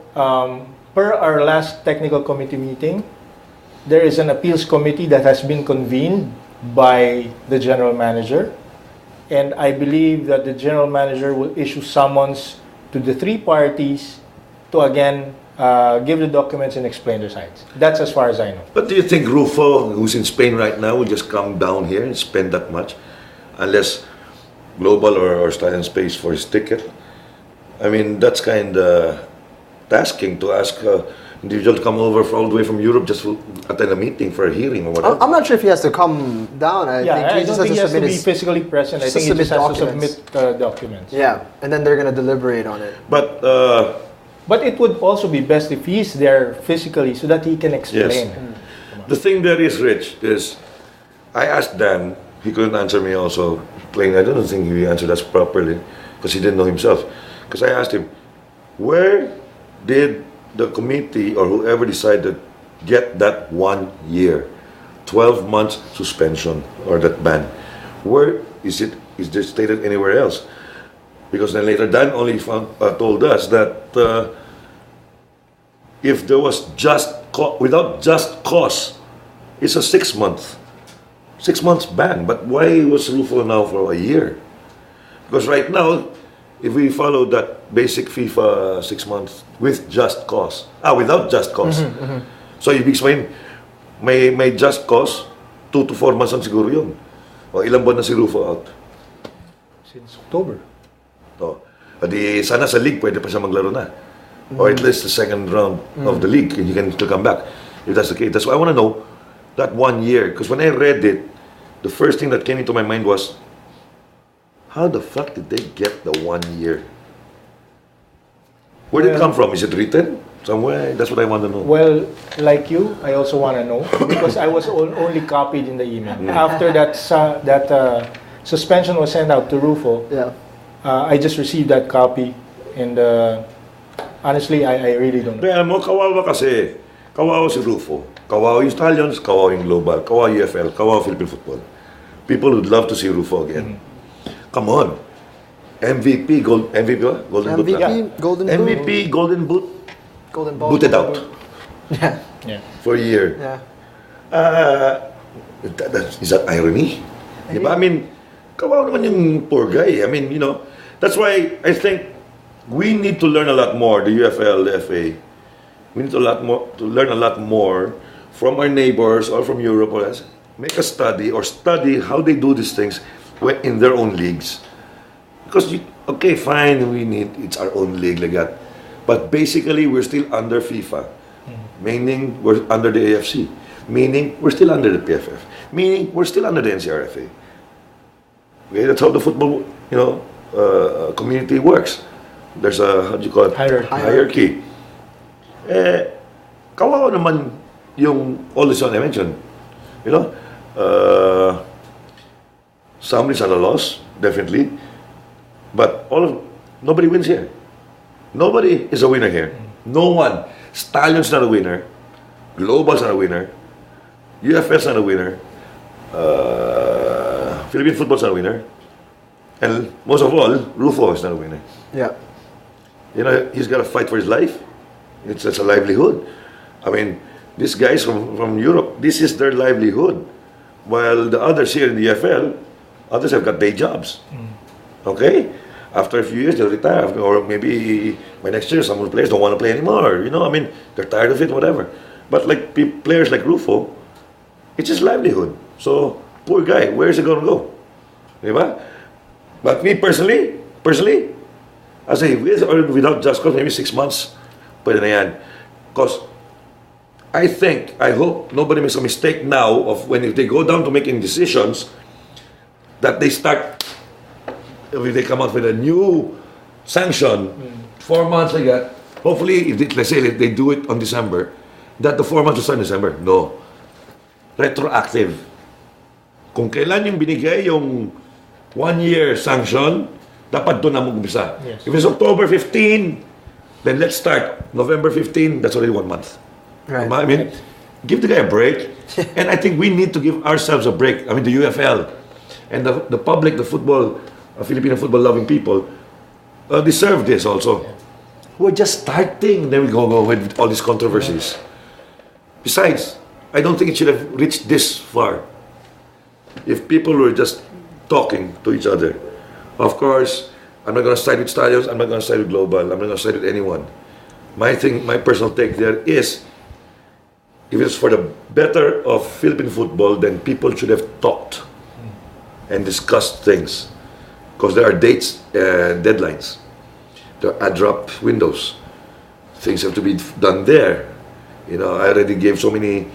per our last technical committee meeting, there is an appeals committee that has been convened by the general manager, and I believe that the general manager will issue summons to the three parties to again give the documents and explain their sides. That's as far as I know. But do you think Rufo, who's in Spain right now, will just come down here and spend that much, unless Global or Stallion pays for his ticket? I mean, that's kind of tasking to ask individual to come over all the way from Europe just to attend a meeting for a hearing or whatever. I'm not sure if he has to come down. I don't think he has to be his, physically present. I think he just has to submit documents. Yeah, and then they're going to deliberate on it. But it would also be best if he's there physically so that he can explain. Yes. The thing there is, Rich, is I asked Dan, he couldn't answer me also plain. I don't think he answered us properly because he didn't know himself. Because I asked him, where did the committee or whoever decided get that 1 year, 12 months suspension or that ban? Where is it? Is this stated anywhere else? Because then later Dan only told us that if there was without just cause, it's a 6 months ban. But why was Rufo now for a year? Because right now, if we follow that basic FIFA 6 months with just cause, without just cause. So ibig explain, may just cause, 2 to 4 months ang siguro yun. O ilang buwan na si Rufo out? Since October. Di sana sa league pwede pa siya maglaro na. Or at least the second round of the league, and you can still come back. If that's the case. That's why I want to know that 1 year. Because when I read it, the first thing that came into my mind was, how the fuck did they get the 1 year? Where did it come from? Is it written somewhere? That's what I want to know. Well, like you, I also want to know because I was only copied in the email. After that suspension was sent out to Rufo, I just received that copy, and honestly, I really don't know. Kaya mo, kawawa kasi. Kawawa si Rufo. Kawawa yung Stallions, kawawa yung Global, kawawa UFL, kawawa Philippine football. People would love to see Rufo again. Come on. MVP, MVP ba? Golden Boot. Golden Boot. MVP, Golden Boot. Golden Ball. Booted out. Yeah. For a year. Yeah. Is that irony? Diba? I mean, kawawa naman yung poor guy. I mean, that's why I think we need to learn a lot more, the UFL, the FA. We need to learn a lot more from our neighbors or from Europe. Or make a study how they do these things in their own leagues. Because, okay, fine, it's our own league like that. But basically, we're still under FIFA. Meaning, we're under the AFC. Meaning, we're still under the PFF. Meaning, we're still under the NCRFA. Okay, that's how the football, community works. there's a, how do you call it? Hierarchy. Kawawa naman yung all this one I mentioned. You know, somebody's at a loss, definitely. But nobody wins here. Nobody is a winner here. No one. Stallion's not a winner. Global's not a winner. UFL's not a winner. Philippine football's not a winner. And most of all, Rufo is not a winner. Yeah. You know, he's got to fight for his life. It's a livelihood. I mean, these guys from Europe, this is their livelihood. While the others here in the UFL, others have got day jobs. Okay? After a few years, they'll retire. Or maybe by next year, some of the players don't want to play anymore. You know, I mean, they're tired of it, whatever. But like players like Rufo, it's his livelihood. So, poor guy, where is he going to go? Diba? But me personally, I say, with or without just cause, maybe 6 months, pwede na yan. Because I hope nobody makes a mistake now of if they go down to making decisions, that they start, if they come out with a new sanction, 4 months like that, hopefully, let's say they do it on December, that the 4 months will start in December. No. Retroactive. Kung kailan yung binigay yung 1 year sanction, dapat doon na mag-umpisa. Yes. If it's October 15, then let's start. November 15, that's already 1 month. Right. I mean, give the guy a break. And I think we need to give ourselves a break. I mean, the UFL and the public, the football, Filipino football-loving people, deserve this also. We're just starting. Then we go with all these controversies. Besides, I don't think it should have reached this far. If people were just talking to each other. Of course, I'm not going to side with Stadios, I'm not going to side with Global, I'm not going to side with anyone. My personal take there is, if it's for the better of Philippine football, then people should have talked and discussed things. Because there are dates, deadlines. There are drop windows. Things have to be done there. You know, I already gave so many,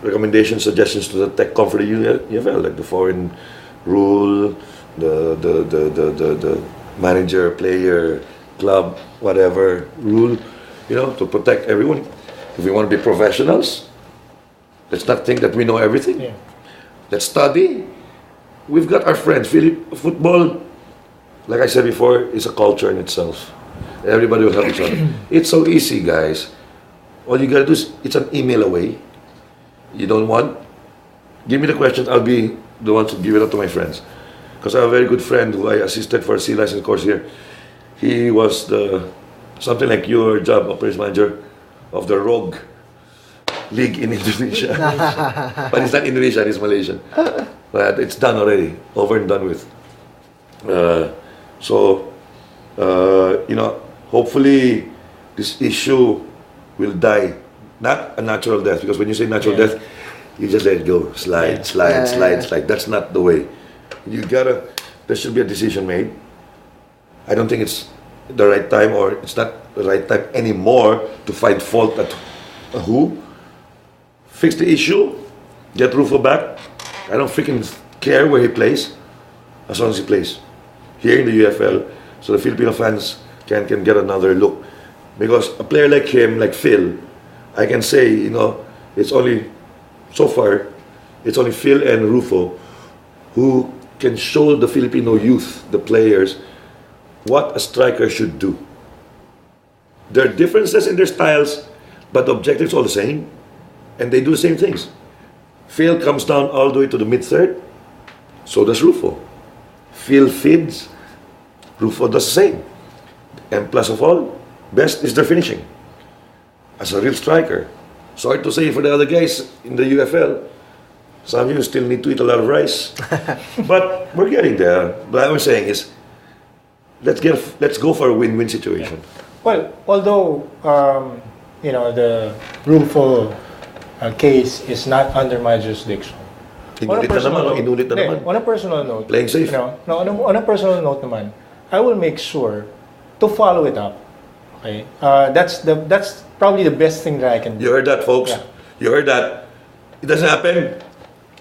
recommendations, suggestions to the tech conference UFL, like the foreign rule, the manager, player, club, whatever rule, you know, to protect everyone. If we want to be professionals, let's not think that we know everything. Yeah. Let's study. We've got our friends. Football, like I said before, is a culture in itself. Everybody will help each other. It's so easy, guys. All you gotta do is, it's an email away. You don't want? Give me the questions, I'll be the one to give it up to my friends. Because I have a very good friend who I assisted for a C license course here. He was something like your job, operations manager of the Rogue League in Indonesia. But it's not Indonesia, it's Malaysian. But it's done already, over and done with. You know, hopefully this issue will die. Not a natural death, because when you say natural death, you just let it go. Slide. That's not the way. There should be a decision made. I don't think it's the right time, or it's not the right time anymore to find fault at who. Fix the issue, get Rufo back. I don't freaking care where he plays, as long as he plays here in the UFL, so the Filipino fans can get another look. Because a player like him, like Phil, I can say, you know, so far, it's only Phil and Rufo who can show the Filipino youth, the players, what a striker should do. There are differences in their styles, but the objectives are all the same, and they do the same things. Phil comes down all the way to the mid-third, so does Rufo. Phil feeds, Rufo does the same. And plus of all, best is their finishing. As a real striker. Sorry to say for the other guys in the UFL, some of you still need to eat a lot of rice. But we're getting there. What I'm saying is, let's go for a win-win situation. Well, although you know, the Rufo case is not under my jurisdiction. Inulit na naman. On a personal note, Playing safe. You know, on a personal note naman, I will make sure to follow it up. Okay, that's probably the best thing that I can do. You heard that, folks? Yeah. You heard that? It doesn't happen.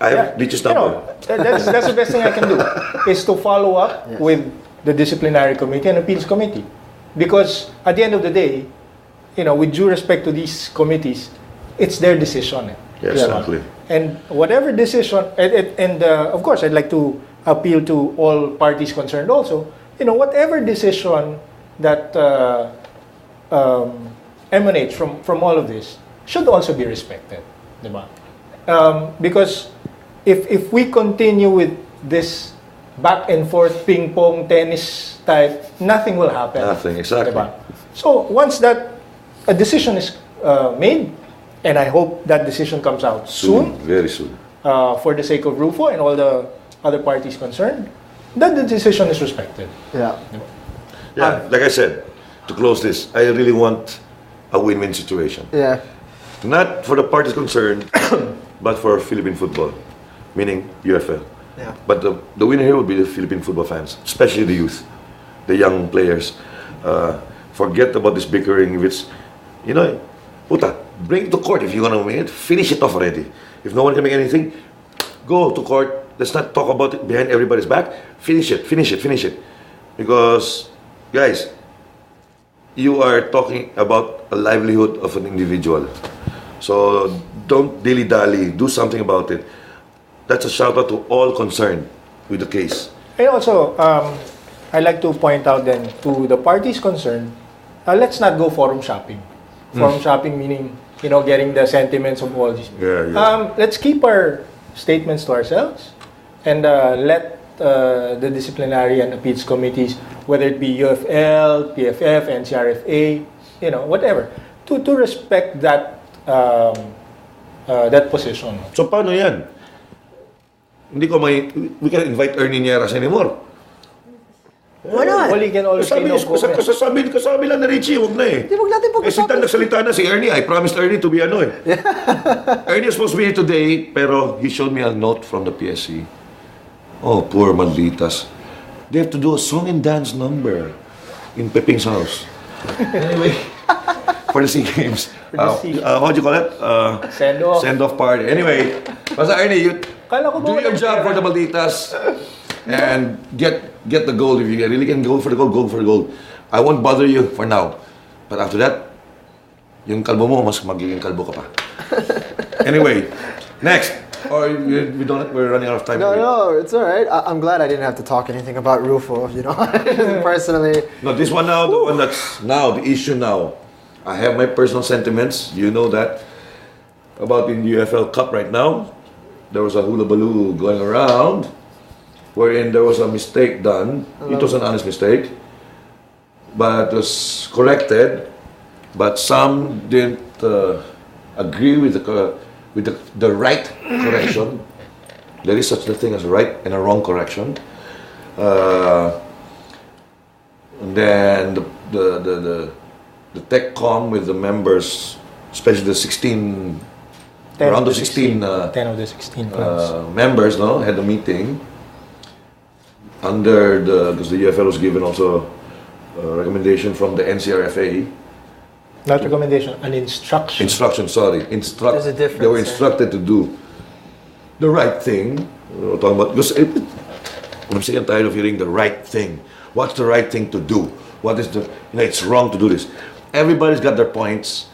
I have Richie's number. That's the best thing I can do, is to follow up with the disciplinary committee and appeals committee. Because at the end of the day, with due respect to these committees, it's their decision. Yeah, exactly. And whatever decision, and of course, I'd like to appeal to all parties concerned also, whatever decision that emanates from all of this should also be respected. Diba? Because if we continue with this back and forth ping pong tennis type, nothing will happen. Nothing, exactly. Diba? So once that a decision is made, and I hope that decision comes out soon, very soon, for the sake of Rufo and all the other parties concerned, that the decision is respected. Yeah. Yeah, like I said, to close this, I really want a win-win situation. Yeah. Not for the parties concerned, but for Philippine football, meaning UFL. Yeah. But the winner here would be the Philippine football fans, especially the youth, the young players. Forget about this bickering. If it's, puta, bring it to court if you're gonna win it. Finish it off already. If no one can make anything, go to court. Let's not talk about it behind everybody's back. Finish it. Because, guys, you are talking about a livelihood of an individual. So don't dilly-dally. Do something about it. That's a shout-out to all concerned with the case. And also, I'd like to point out then to the parties concerned, let's not go forum shopping. Forum shopping meaning, getting the sentiments of all these people. Yeah. Let's keep our statements to ourselves and let the disciplinary and appeals committees, whether it be UFL, PFF, NCRFA, whatever, to respect that that position. So paano yan? We can't invite Ernie Nieras anymore. Why not? Well, he can always say no comment. Kasabi lang na Richie, huwag na eh. Di, wag natin Si Tan nagsalita na si Ernie. I promised Ernie to be Ernie is supposed to be here today, pero he showed me a note from the PSC. Oh, poor Malditas. They have to do a song and dance number in Peping's house. Anyway, for the SEA Games. What do you call it? Send-off. Send-off party. Anyway, basta Ernie, you Kala ko do your job for the Malditas and get the gold. If you really can go for the gold. I won't bother you for now. But after that, yung kalbo mo, mas magiging kalbo ka pa. Anyway, next. Or we're running out of time. No, it's all right. I'm glad I didn't have to talk anything about Rufo, personally. No, this one now, the one that's now, the issue now. I have my personal sentiments, you know that, about in the UFL Cup right now. There was a hula baloo going around, wherein there was a mistake done. It was an honest mistake, but it was corrected. But some didn't agree with the right correction. There is such a thing as a right and a wrong correction. And then the TechCom with the members, especially the 16, around the 16, 10 of the 16 clubs. members, had a meeting because the UFL was given also a recommendation from the NCRFA. Not recommendation, an instruction. Instruction, sorry. There's a difference, They were instructed to do the right thing. We're talking about, because I'm sick and tired of hearing the right thing. What's the right thing to do? What is it's wrong to do this. Everybody's got their points,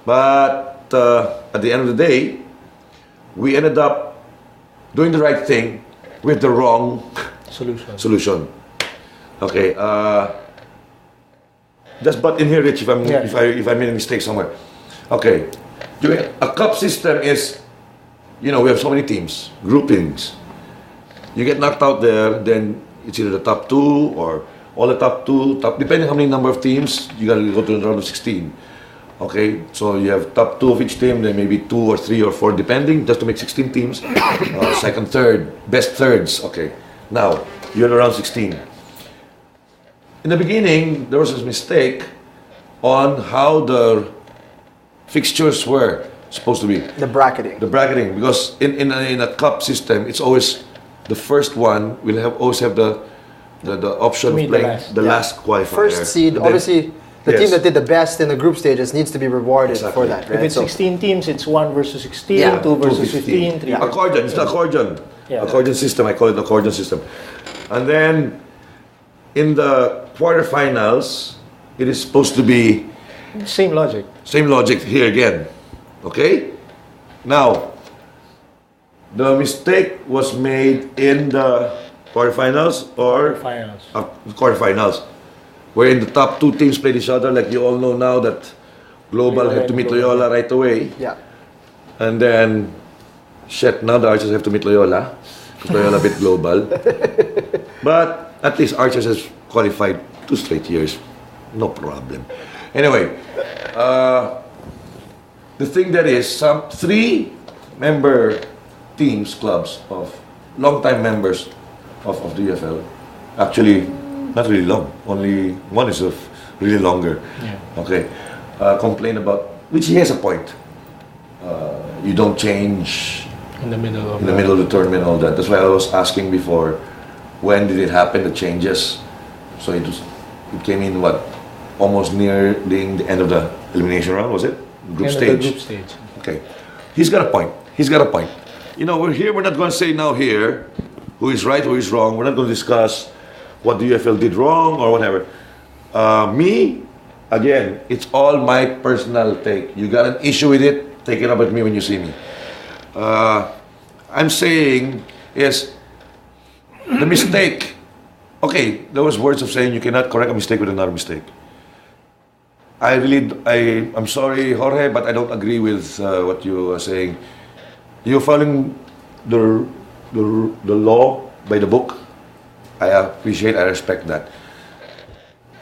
but at the end of the day, we ended up doing the right thing with the wrong solution. Okay. Just butt in here, Rich, if I made a mistake somewhere. Okay. A cup system is, we have so many teams, groupings. You get knocked out there, then it's either the top two or all the top two, depending how many number of teams, you got to go to the round of 16. Okay, so you have top two of each team, then maybe 2 or 3 or 4, depending, just to make 16 teams. Second, third, best thirds. Okay, now you're around 16. In the beginning, there was a mistake on how the fixtures were supposed to be. The bracketing. The because in a cup system, it's always the first one will always have the option of playing the last qualifier. First seed, obviously, the team that did the best in the group stages needs to be rewarded for that. Right? If it's 16 teams, it's 1 versus 16, 2 versus 15, 3 versus accordion. It's the accordion. Yeah. Accordion system. I call it the accordion system. And then in the quarterfinals, it is supposed to be Same logic. same logic here again. Okay? Now, the mistake was made in the quarterfinals or Finals. quarterfinals, wherein the top two teams played each other. Like you all know now that Global had to meet Loyola right away. Yeah. And then, shit, now the Archers have to meet Loyola. Loyola beat Global. But at least Archers has qualified 2 straight years. No problem. Anyway, the thing that is, some 3 member teams, clubs of long-time members of the UFL, actually, not really long, only one is of really longer. Yeah. Okay. Complain about, which he has a point. You don't change In the middle of in the middle of the tournament, all that. That's why I was asking before, when did it happen, the changes? So it came in what, almost nearing the end of the elimination round, was it? Group End of stage. the group stage. Okay. He's got a point. He's got a point. You know, we're not going to say now here who is right, who is wrong. We're not going to discuss what the UFL did wrong or whatever. Me, again, it's all my personal take. You got an issue with it, take it up with me when you see me. I'm saying is the mistake. Okay, there was words of saying you cannot correct a mistake with another mistake. I'm sorry, Jorge, but I don't agree with what you are saying. You're following the law by the book. I appreciate, I respect that.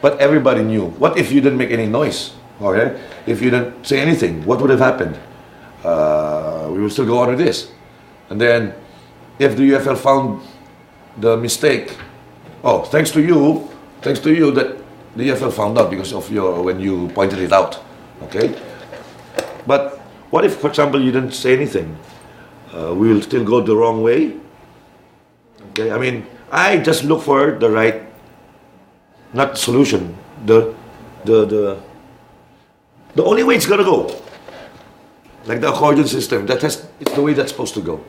But everybody knew. What if you didn't make any noise, Jorge? If you didn't say anything, what would have happened? We will still go on with this. And then, if the UFL found the mistake, oh, thanks to you that the UFL found out because of when you pointed it out, okay? But what if, for example, you didn't say anything? We will still go the wrong way. Okay, I mean, I just look for the right, not solution, the only way it's gonna go. Like the accordion system, it's the way that's supposed to go.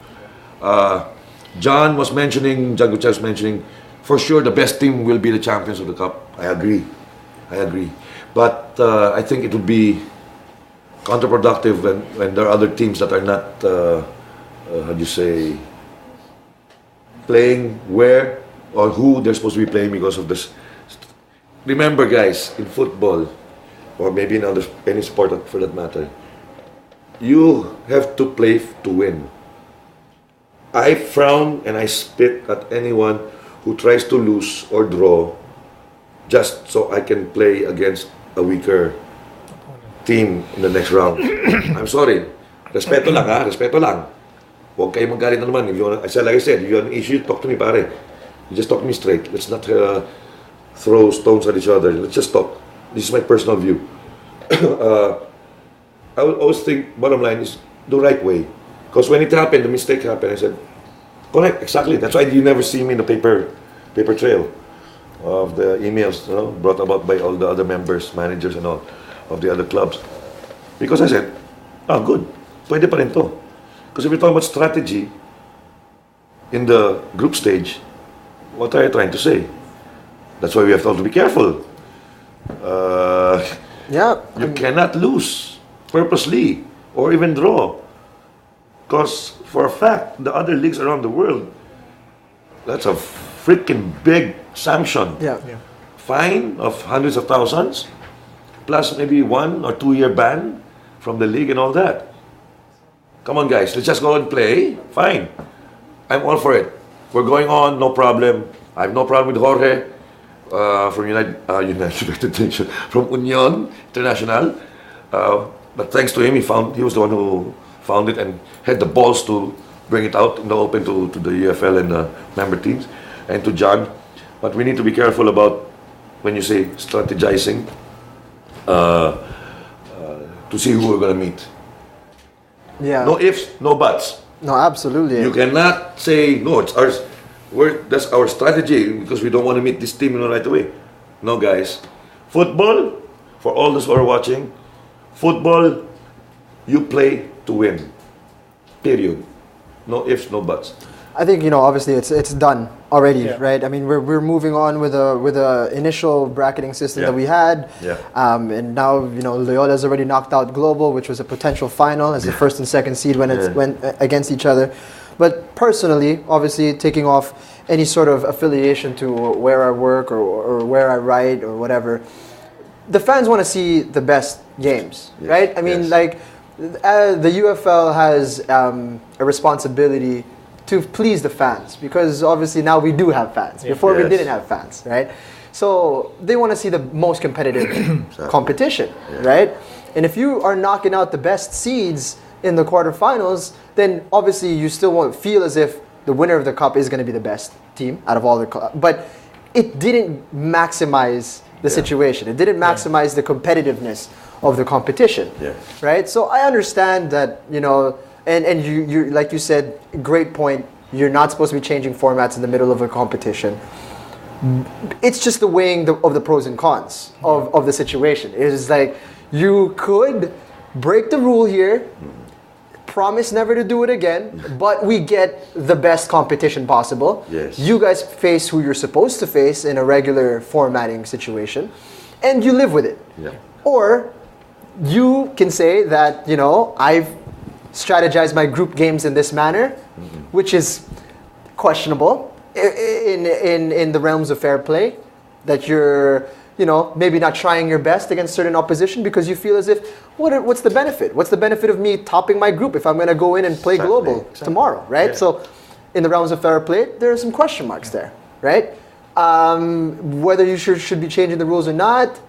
John Gutierrez was mentioning, for sure the best team will be the champions of the cup. I agree. But I think it would be counterproductive when there are other teams that are not, playing where or who they're supposed to be playing because of this. Remember, guys, in football, or maybe in any sport for that matter, you have to play to win. I frown and I spit at anyone who tries to lose or draw just so I can play against a weaker team in the next round. I'm sorry. Respeto lang, ha? Respeto lang. Huwag kayo magalit na naman. Like I said, if you have an issue, talk to me, pare. You just talk to me straight. Let's not throw stones at each other. Let's just talk. This is my personal view. I would always think, bottom line is the right way. Because when it happened, the mistake happened, I said, correct, exactly. That's why you never see me in the paper trail of the emails brought about by all the other members, managers and all of the other clubs. Because I said, good, pwede pa rin to. Because if you're talking about strategy in the group stage, what are you trying to say? That's why we have to be careful. You cannot lose purposely or even draw. Because for a fact, the other leagues around the world, that's a freaking big sanction. Yeah. Fine of hundreds of thousands, plus maybe 1 or 2 year ban from the league and all that. Come on, guys, let's just go and play. Fine. I'm all for it. We're going on, no problem. I have no problem with Jorge from United Nations, from Union International. But thanks to him, he was the one who found it and had the balls to bring it out in the open to the UFL and the member teams, and to John. But we need to be careful about when you say strategizing to see who we're going to meet. Yeah. No ifs, no buts. No, absolutely. You cannot say, no, it's ours. That's our strategy because we don't want to meet this team right away. No, guys. Football, for all those who are watching, football, you play to win. Period. No ifs, no buts. I think, obviously it's done already, Yeah. right? I mean, we're moving on with a initial bracketing system that we had. Yeah. And now, Loyola's already knocked out Global, which was a potential final as the first and second seed when it went against each other. But personally, obviously, taking off any sort of affiliation to where I work or where I write or whatever, the fans want to see the best games, right? I mean, the UFL has a responsibility to please the fans, because obviously now we do have fans. Before we didn't have fans, right? So they want to see the most competitive competition, right? And if you are knocking out the best seeds in the quarterfinals, then obviously you still won't feel as if the winner of the cup is going to be the best team out of all the but it didn't maximize the situation. It didn't maximize the competitiveness of the competition, right? So I understand that, and you like you said, great point. You're not supposed to be changing formats in the middle of a competition. It's just the weighing of the pros and cons of the situation. It is like you could break the rule here, promise never to do it again, but we get the best competition possible. Yes. You guys face who you're supposed to face in a regular formatting situation, and you live with it. Yeah. Or you can say that, I've strategized my group games in this manner, which is questionable in the realms of fair play, that you're, maybe not trying your best against certain opposition because you feel as if, what's the benefit? What's the benefit of me topping my group if I'm going to go in and play global tomorrow, right? Yeah. So in the realms of fair play, there are some question marks there, right? Whether you should be changing the rules or not,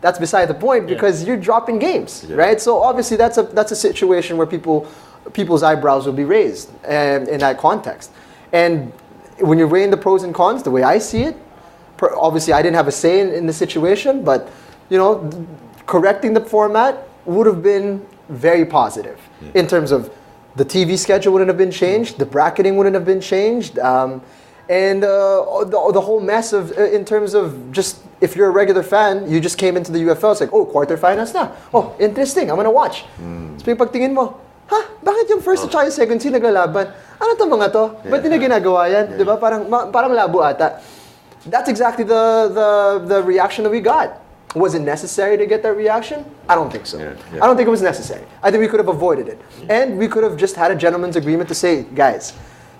that's beside the point, because you're dropping games, right? So obviously that's a situation where people's eyebrows will be raised in that context. And when you're weighing the pros and cons, the way I see it, obviously I didn't have a say in the situation, but correcting the format would have been very positive in terms of the TV schedule wouldn't have been changed, the bracketing wouldn't have been changed, and the whole mess of in terms of just, if you're a regular fan, you just came into the UFL, it's like, oh, quarterfinals na. Oh, interesting, I'm gonna watch. So pagtingin mo, bakit yung first at yung second seed naglalaban? Ano to mga to? Ba't nila ginagawa yan? Diba? Parang labo ata. That's exactly the reaction that we got. Was it necessary to get that reaction? I don't think so. I don't think it was necessary. I think we could have avoided it. And we could have just had a gentleman's agreement to say, guys,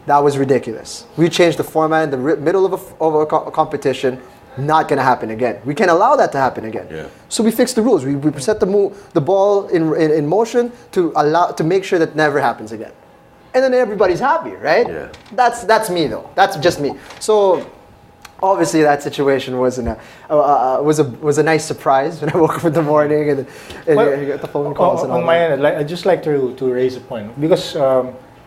that was ridiculous. We changed the format in the middle of a competition. Not going to happen again. We can't allow that to happen again. So we fixed the rules. We set the ball in motion to make sure that never happens again. And then everybody's happy, right? That's me though. That's just me. So obviously that situation was a nice surprise when I woke up in the morning and you get the phone calls and all on my end, I'd just like to raise a point, because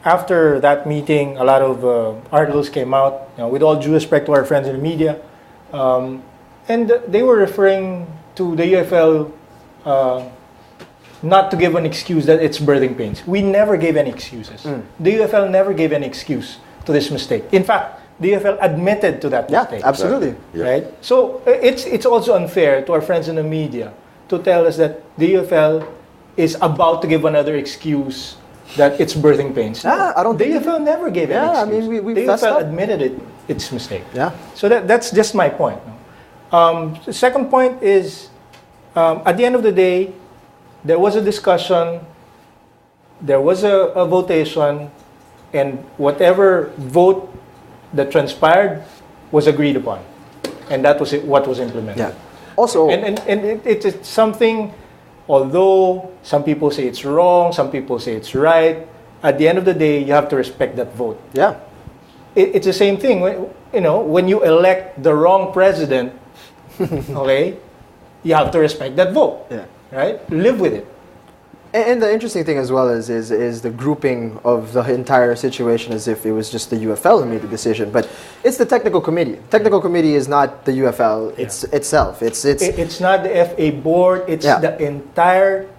after that meeting, a lot of articles came out, with all due respect to our friends in the media, and they were referring to the UFL not to give an excuse that it's birthing pains. We never gave any excuses. The UFL never gave any excuse to this mistake. In fact, the UFL admitted to that mistake. Absolutely. Right? So it's also unfair to our friends in the media to tell us that the UFL is about to give another excuse that it's birthing pains. I don't think the UFL never gave any excuse. I mean, we the fessed UFL up. admitted its mistake. So that's just my point. The second point is, at the end of the day, there was a discussion, there was a votation, and whatever vote that transpired was agreed upon, and that was what was implemented. Also, and it's something. Although some people say it's wrong, some people say it's right, at the end of the day, you have to respect that vote. It's the same thing. When you elect the wrong president, okay, you have to respect that vote. Right? Live with it. And the interesting thing as well is the grouping of the entire situation as if it was just the UFL who made the decision, but it's the technical committee. Technical committee is not the UFL itself. It's not the FA board. It's the entire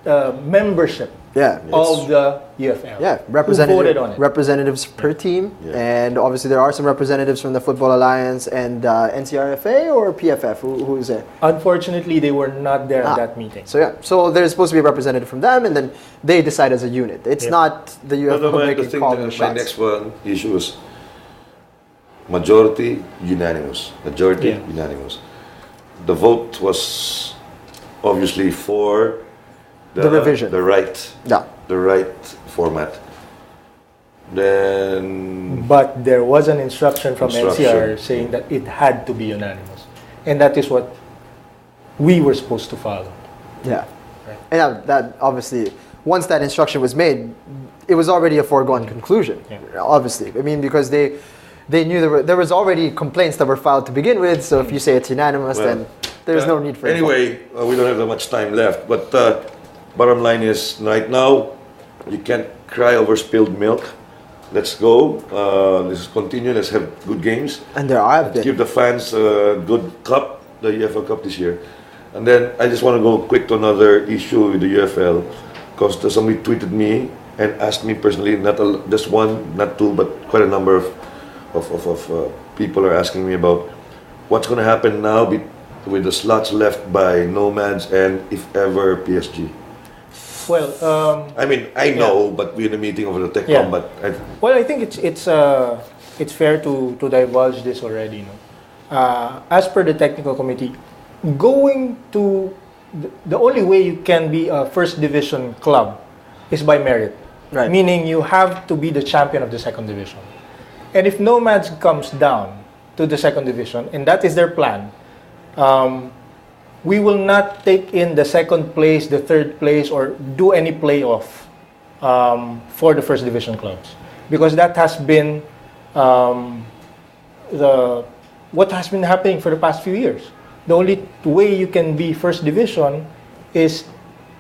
membership Yeah. of the UFL. Yeah, Who voted on it. representatives per team, Yeah. and obviously there are some representatives from the Football Alliance and NCRFA or PFF. Who is there? Unfortunately, they were not there at that meeting. So yeah, so there's supposed to be a representative from them, and then they decide as a unit. It's Yeah. not the UFL the making thing, call the my shots. next one issue is majority unanimous. Majority Yeah. unanimous. The vote was obviously for The revision. the right Yeah. format. Then But there was an instruction from Instruction. NCR saying that it had to be unanimous. And that is what we were supposed to follow. Yeah. Right. And that obviously, once that instruction was made, it was already a foregone conclusion. Yeah. Obviously, I mean, because they knew there was already complaints that were filed to begin with. So if you say it's unanimous, Well, then there's no need for it. Anyway, we don't have that much time left. But bottom line is, right now, you can't cry over spilled milk. Let's go. Let's continue. Let's have good games. And there have Let's give been. the fans a good cup, the UFL Cup this year. And then I just want to go quick to another issue with the UFL, because somebody tweeted me and asked me personally, just one, not two, but quite a number of people are asking me about what's going to happen now with the slots left by Nomads and, if ever, PSG. Well, I mean, I know, but we're in a meeting over the TechCom, Yeah. but I think it's fair to divulge this already. No? As per the technical committee, going to the only way you can be a first division club is by merit. Right. Meaning you have to be the champion of the second division. And if Nomads comes down to the second division, and that is their plan, we will not take in the second place, the third place, or do any playoff for the first division clubs, because that has been what has been happening for the past few years. The only way you can be first division is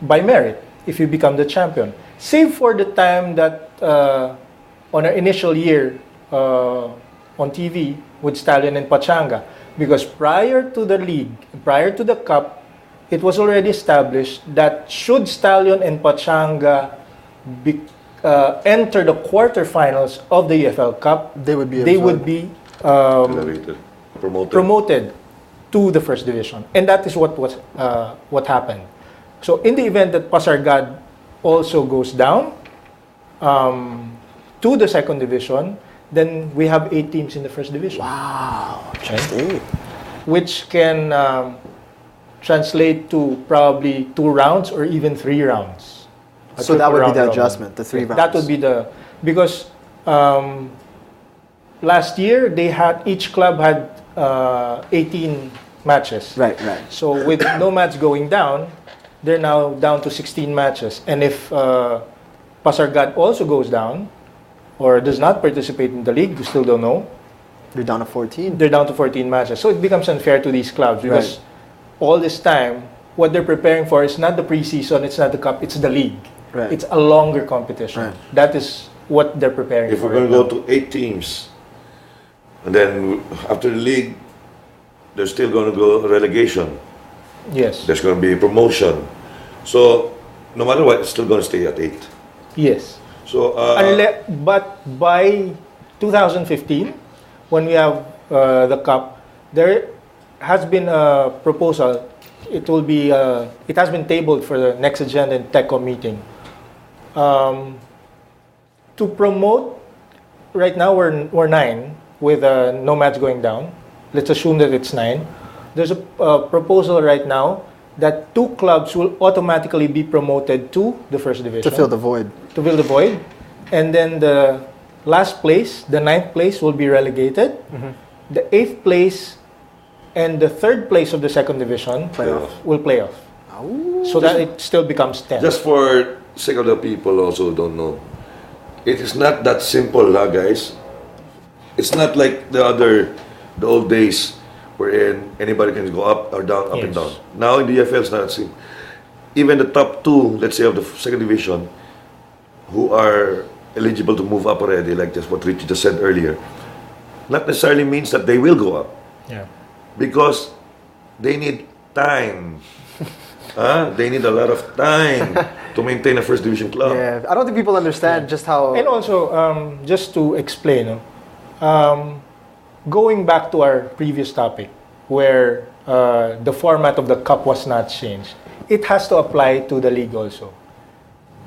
by merit if you become the champion. Save for the time that on our initial year on TV with Stallion and Pachanga, because prior to the league, prior to the cup, it was already established that should Stallion and Pachanga enter the quarterfinals of the UFL Cup, They would be elevated, promoted to the first division, and that is what happened. So in the event that Pasargad also goes down to the second division, then we have 8 teams in the first division. Wow, just 8. Which can translate to probably 2 rounds or even 3 rounds. A So that triple would be round the robin. adjustment, the 3 rounds. That would be because last year each club had 18 matches. Right. So with Nomads going down, they're now down to 16 matches. And if Pasargad also goes down or does not participate in the league, we still don't know, They're down to 14. they're down to 14 matches. So it becomes unfair to these clubs because all this time, what they're preparing for is not the preseason, it's not the cup, it's the league. Right. It's a longer competition. Right. That is what they're preparing if for. we're going right to now. go to 8 teams, and then after the league, there's still going to go relegation. Yes. There's going to be promotion. So no matter what, it's still going to stay at 8. Yes. So But by 2015, when we have the cup, there has been a proposal. It has been tabled for the next agenda and TechCom meeting. To promote, right now we're 9 with Nomads going down. Let's assume that it's 9. There's a proposal right now that 2 clubs will automatically be promoted to the first division To fill the void. to fill the void, and then the last place, the 9th place, will be relegated. The 8th place and the 3rd place of the second division Playoff. will play off, so that it still becomes 10. just for sake of the people also who don't know, it is not that simple, guys. It's not like the old days wherein anybody can go up or down, up and Yes. down. Now in the UFL, it's not that simple. Even the top 2, let's say, of the second division, who are eligible to move up already, like just what Richie just said earlier, not necessarily means that they will go up, Yeah. because they need time They need a lot of time to maintain a first division club. Yeah, I don't think people understand just how. And also, just to explain, going back to our previous topic, where the format of the cup was not changed, it has to apply to the league also.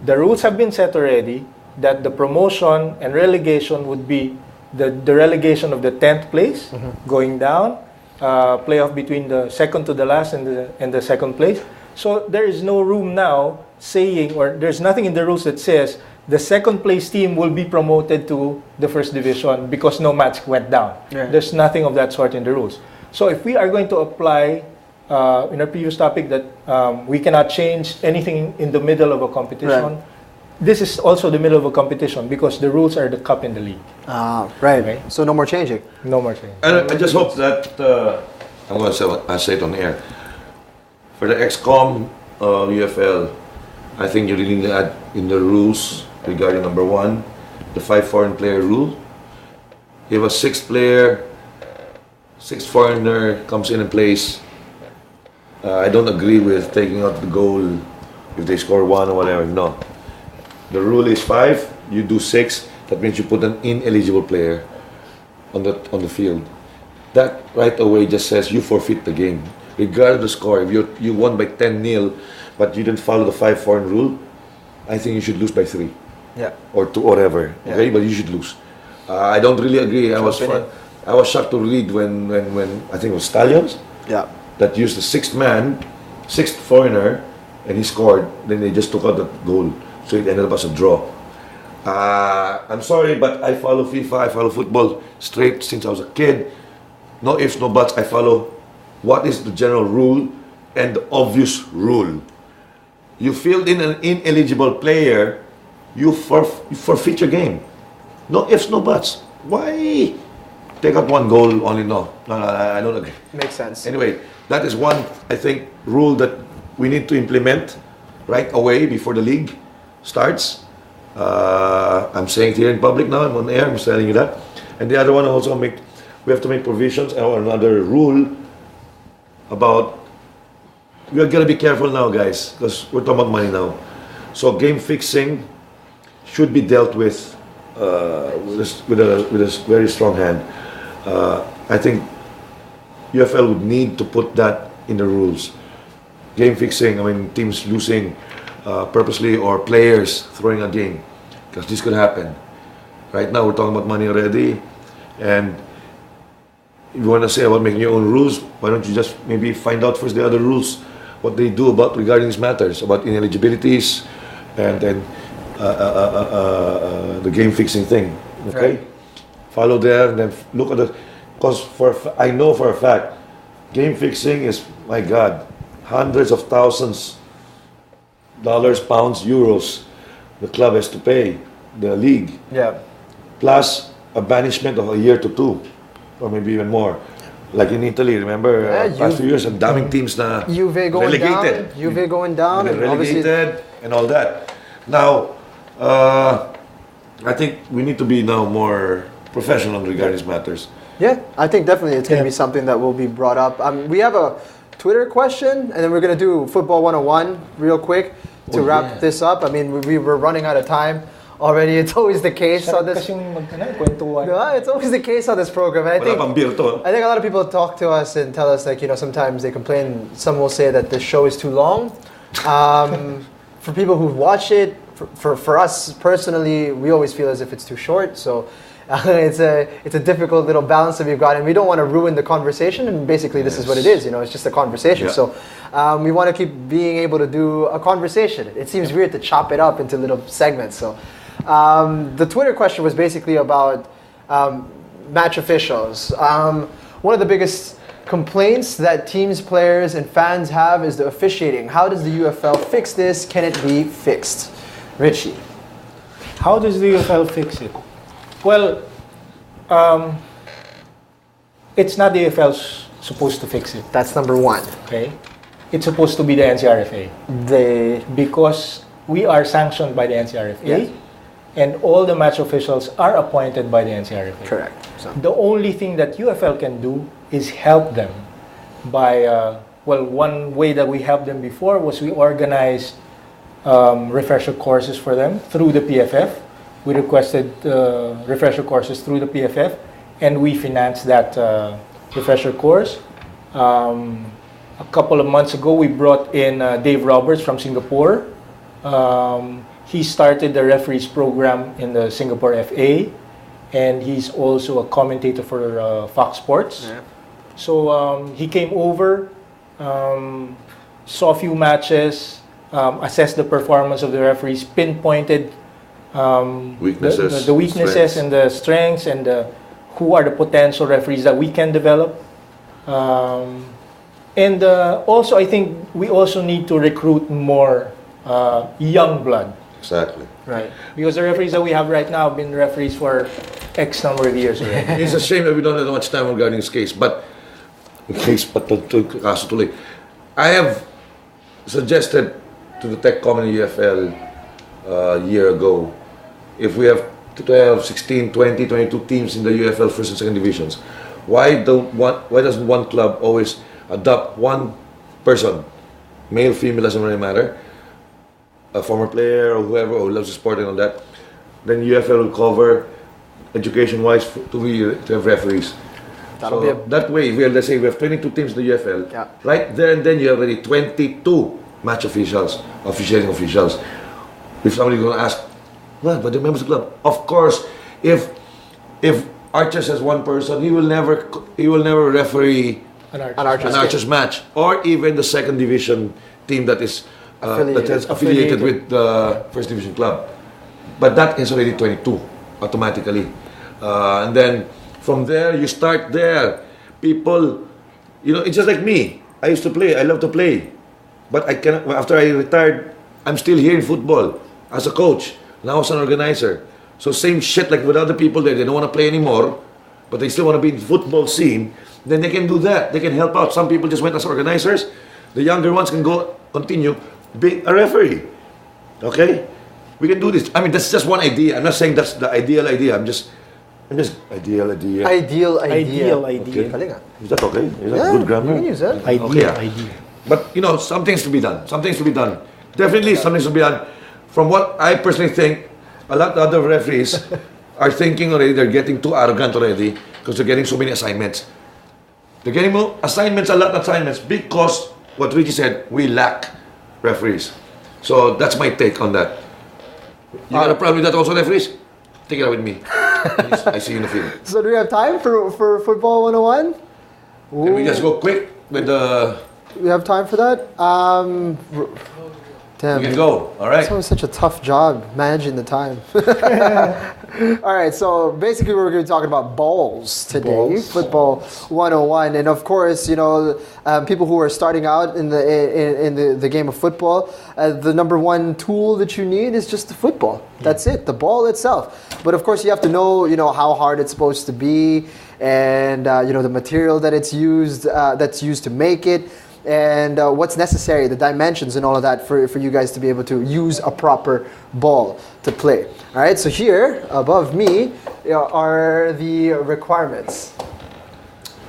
The rules have been set already that the promotion and relegation would be the relegation of the 10th place, going down, playoff between the second to the last and the second place. So there is no room now saying, or there's nothing in the rules that says the second place team will be promoted to the first division because no match went down. Yeah. There's nothing of that sort in the rules. So if we are going to apply in our previous topic that we cannot change anything in the middle of a competition, this is also the middle of a competition because the rules are the cup in the league. Right. Okay. So no more changing. No more change. And I just hope that I'm going to say it on air. For the XCOM UFL, I think you really need to add in the rules regarding number 1, the 5 foreign player rule. You have a 6th player, 6th foreigner comes in and plays. I don't agree with taking out the goal if they score 1 or whatever. No. The rule is 5, you do 6. That means you put an ineligible player on the field. That right away just says you forfeit the game. Regardless of the score, if you won by 10-0, but you didn't follow the 5 foreign rule, I think you should lose by 3. Yeah. Or 2 or whatever. Yeah. Okay, but you should lose. I don't really agree. I was shocked to read when I think it was Stallions. Yeah. That used the 6th man, 6th foreigner, and he scored. Then they just took out the goal, so it ended up as a draw. I'm sorry, but I follow FIFA. I follow football straight since I was a kid. No ifs, no buts. I follow what is the general rule and the obvious rule. You filled in an ineligible player, you forfeit your game. No ifs, no buts. Why take out 1 goal only? No, I don't agree. Makes sense. Anyway, that is one, I think, rule that we need to implement right away before the league starts. I'm saying it here in public now, I'm on air, I'm telling you that. And the other one also, we have to make provisions or another rule about, we are going to be careful now, guys, because we're talking about money now. So game fixing should be dealt with with a very strong hand. I think UFL would need to put that in the rules. Game fixing, I mean, teams losing purposely or players throwing a game, because this could happen. Right now, we're talking about money already, and if you want to say about making your own rules, why don't you just maybe find out first the other rules, what they do about regarding these matters, about ineligibilities, and then the game fixing thing. Okay, Right. Follow there, and then look at the. Because I know for a fact, game fixing is, my God, hundreds of thousands dollars, pounds, euros the club has to pay the league. Yeah. Plus a banishment of a year to 2, or maybe even more. Like in Italy, remember, past few years, and damning teams na Juve going relegated. down. Juve going down, and obviously Relegated and all that. Now, I think we need to be now more professional regarding these matters. Yeah, I think definitely it's going to Yeah. be something that will be brought up. We have a Twitter question, and then we're going to do Football 101 real quick to wrap this up. I mean, we were running out of time already. It's always the case on this. kwentuhan. Yeah, it's always the case on this program. And Wala pang beer to. I think a lot of people talk to us and tell us, like, you know, sometimes they complain. Some will say that the show is too long. For people who watch it, for us personally, we always feel as if it's too short. So it's a difficult little balance that we've got, and we don't want to ruin the conversation. And basically, this is what it is. You know, it's just a conversation. Yeah. So we want to keep being able to do a conversation. It seems weird to chop it up into little segments. So the Twitter question was basically about match officials. One of the biggest complaints that teams, players, and fans have is the officiating. How does the UFL fix this? Can it be fixed? Ritchie. How does the UFL fix it? Well, it's not the UFL supposed to fix it. That's number one. Okay, it's supposed to be the NCRFA because we are sanctioned by the NCRFA, Yes. and all the match officials are appointed by the NCRFA. Correct. So, The only thing that UFL can do is help them by well, one way that we helped them before was we organized refresher courses for them through the PFF. We requested refresher courses through the PFF, and we financed that refresher course. A couple of months ago, we brought in Dave Roberts from Singapore. He started the referees program in the Singapore FA, and he's also a commentator for Fox Sports. Yeah. So he came over, saw a few matches, assessed the performance of the referees, pinpointed Weaknesses, the weaknesses strengths. and the strengths, and who are the potential referees that we can develop. And also, I think we also need to recruit more young blood. Exactly. Right. Because the referees that we have right now have been referees for X number of years already. It's a shame that we don't have much time regarding this case, but kaso tuloy. I have suggested to the Tech Common UFL a year ago, if we have 12, 16, 20, 22 teams in the UFL first and second divisions, why doesn't one club always adopt one person, male, female, doesn't really matter, a former player or whoever who loves the sport and all that, then UFL will cover education-wise to have referees. That'll So be that way, let's say we have 22 teams in the UFL, Yeah. right there and then you have already 22 match officials, officiating officials. If somebody's going to ask, well, but the members of the club, of course, if Arches has one person, he will never referee An artist. Archer's an Archer's match, or even the second division team that is affiliated with the first division club. But that is already 22 automatically, and then from there you start there. People, it's just like me. I used to play. I love to play, but I cannot. After I retired, I'm still here in football as a coach. Now as an organizer. So same shit like with other people there. They don't want to play anymore, but they still want to be in the football scene. Then they can do that. They can help out. Some people just went as organizers. The younger ones can continue being a referee. Okay? We can do this. I mean, that's just one idea. I'm not saying that's the ideal idea. I'm just ideal idea. Ideal idea. idea. Galing ah. Is that okay? Is that Yeah, good grammar? you can use that. Idea, Okay. idea. But something's to be done. Something's to be done. Definitely something's to be done. From what I personally think, a lot of other referees are thinking already they're getting too arrogant already because they're getting so many assignments. They're getting more assignments, a lot of assignments, because what Richie said, we lack referees. So that's my take on that. You got a problem with that also, referees? Take it out with me. Please, I see you in the field. So do we have time for Football 101? Can we just go quick with the... We have time for that? Damn. We can go, all right? It's always such a tough job managing the time. All right, so basically we're going to be talking about balls today, Balls. Football 101, and of course, people who are starting out in the game of football, the number one tool that you need is just the football. That's it, the ball itself. But of course, you have to know, how hard it's supposed to be, and the material that it's used, that's used to make it. And what's necessary, the dimensions and all of that for you guys to be able to use a proper ball to play. All right, so here above me are the requirements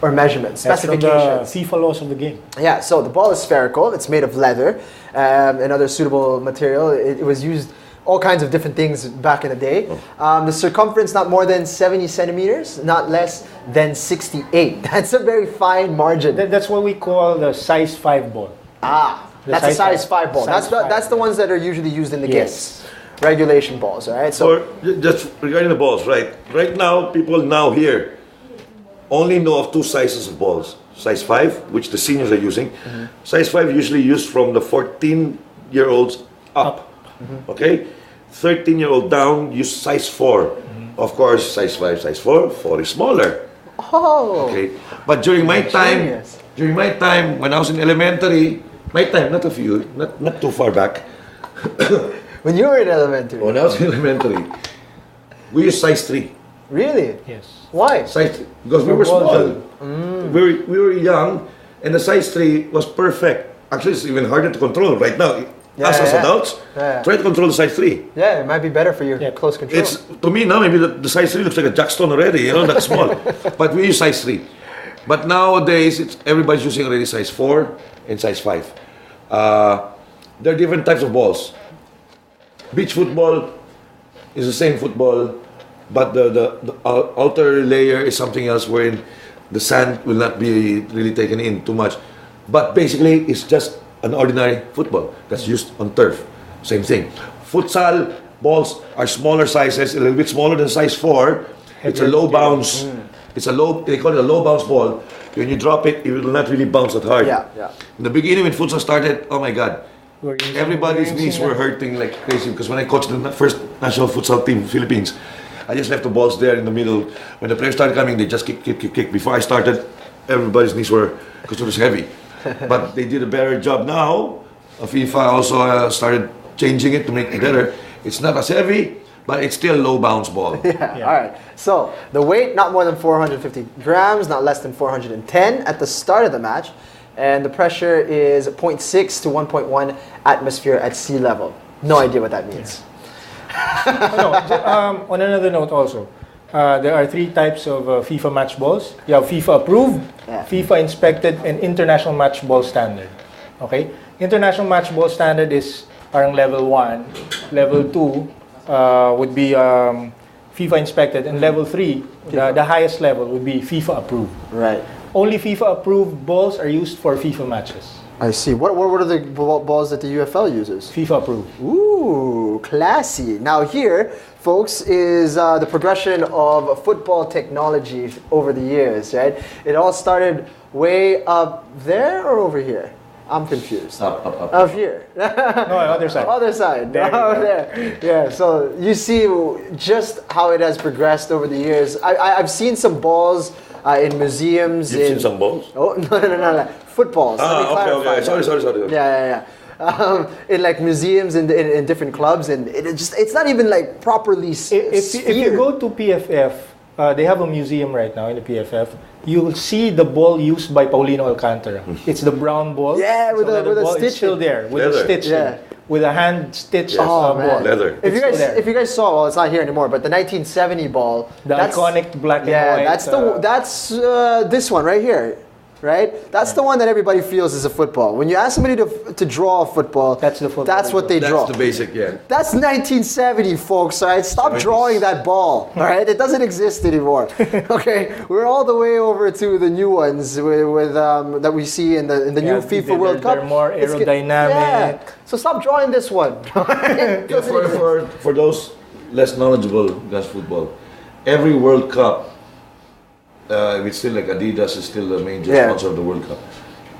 or measurements, That's from the specifications. FIFA laws of the game. Yeah, so the ball is spherical. It's made of leather and other suitable material. It was used all kinds of different things back in the day. The circumference not more than 70 centimeters, not less than 68. That's a very fine margin. That's what we call the size 5 ball. That's a size 5 ball. Size That's the five. ones that are usually used in the Yes. games. Regulation balls, all right? So just regarding the balls, right? Right now, people now here only know of two sizes of balls. Size 5, which the seniors are using. Size 5 usually used from the 14-year-olds up. Okay? 13-year-old down use size 4. Of course, size 5, size 4, 4 is smaller. Oh, Okay? But during my time, when I was in elementary, my time, not too far back, when you were in elementary. when I was in elementary, we used size 3. Really? Yes. Why? Size 3, because we were small. We were young, and the size 3 was perfect. Actually, it's even harder to control right now. Us as adults, try to control the size 3. Yeah, it might be better for your close control. It's to me now maybe the size 3 looks like a jackstone already, not small. But we use size 3. But nowadays, everybody's using already size 4 and size 5. There are different types of balls. Beach football is the same football, but the outer layer is something else wherein the sand will not be really taken in too much. But basically, it's just an ordinary football that's used on turf. Same thing. Futsal balls are smaller sizes, a little bit smaller than size 4. It's a low bounce. They call it a low bounce ball. When you drop it, it will not really bounce that hard. Yeah. In the beginning, when futsal started, oh my God, everybody's knees were hurting like crazy because when I coached the first national futsal team, Philippines, I just left the balls there in the middle. When the players started coming, they just kick. Before I started, everybody's knees were, because it was heavy. But they did a better job now. FIFA also started changing it to make it better. It's not as heavy, but it's still a low bounce ball. Yeah. All right. So the weight, not more than 450 grams, not less than 410 at the start of the match. And the pressure is 0.6 to 1.1 atmosphere at sea level. No idea what that means. On another note also, there are 3 types of FIFA match balls. You have FIFA approved, FIFA inspected, and international match ball standard. Okay? International match ball standard is parang level 1. Level 2 would be FIFA inspected, and level 3, the highest level, would be FIFA approved. Right. Only FIFA approved balls are used for FIFA matches. I see. What are the balls that the UFL uses? FIFA approved. Ooh, classy. Now here, folks, is the progression of football technology over the years, right? It all started way up there or over here? I'm confused. Up here. No, other side. Other side. There. Yeah, so you see just how it has progressed over the years. I've seen some balls in museums. You've seen some balls? Oh, no. Footballs. Okay. Sorry. Yeah. In like museums in different clubs, and it's not even like properly if you go to PFF, they have a museum right now in the PFF. You'll see the ball used by Paulino Alcantara. It's the brown ball. Yeah, with a ball. stitch. It's still there with Leather. a stitch. Yeah. With a hand stitched Oh man, ball. Leather. If you guys saw, well, it's not here anymore, but the 1970 ball, The iconic black and white. that's this one right here, right? That's the one that everybody feels is a football. When you ask somebody to draw a football, That's the football. That's what they draw. That's the basic, yeah. That's 1970, folks. All right, stop drawing that ball. All right, it doesn't exist anymore. Okay, we're all the way over to the new ones with that we see in the new FIFA World Cup. They're more aerodynamic. So stop drawing this one. For those less knowledgeable against football, every World Cup, it's still like Adidas is still the major sponsor of the World Cup.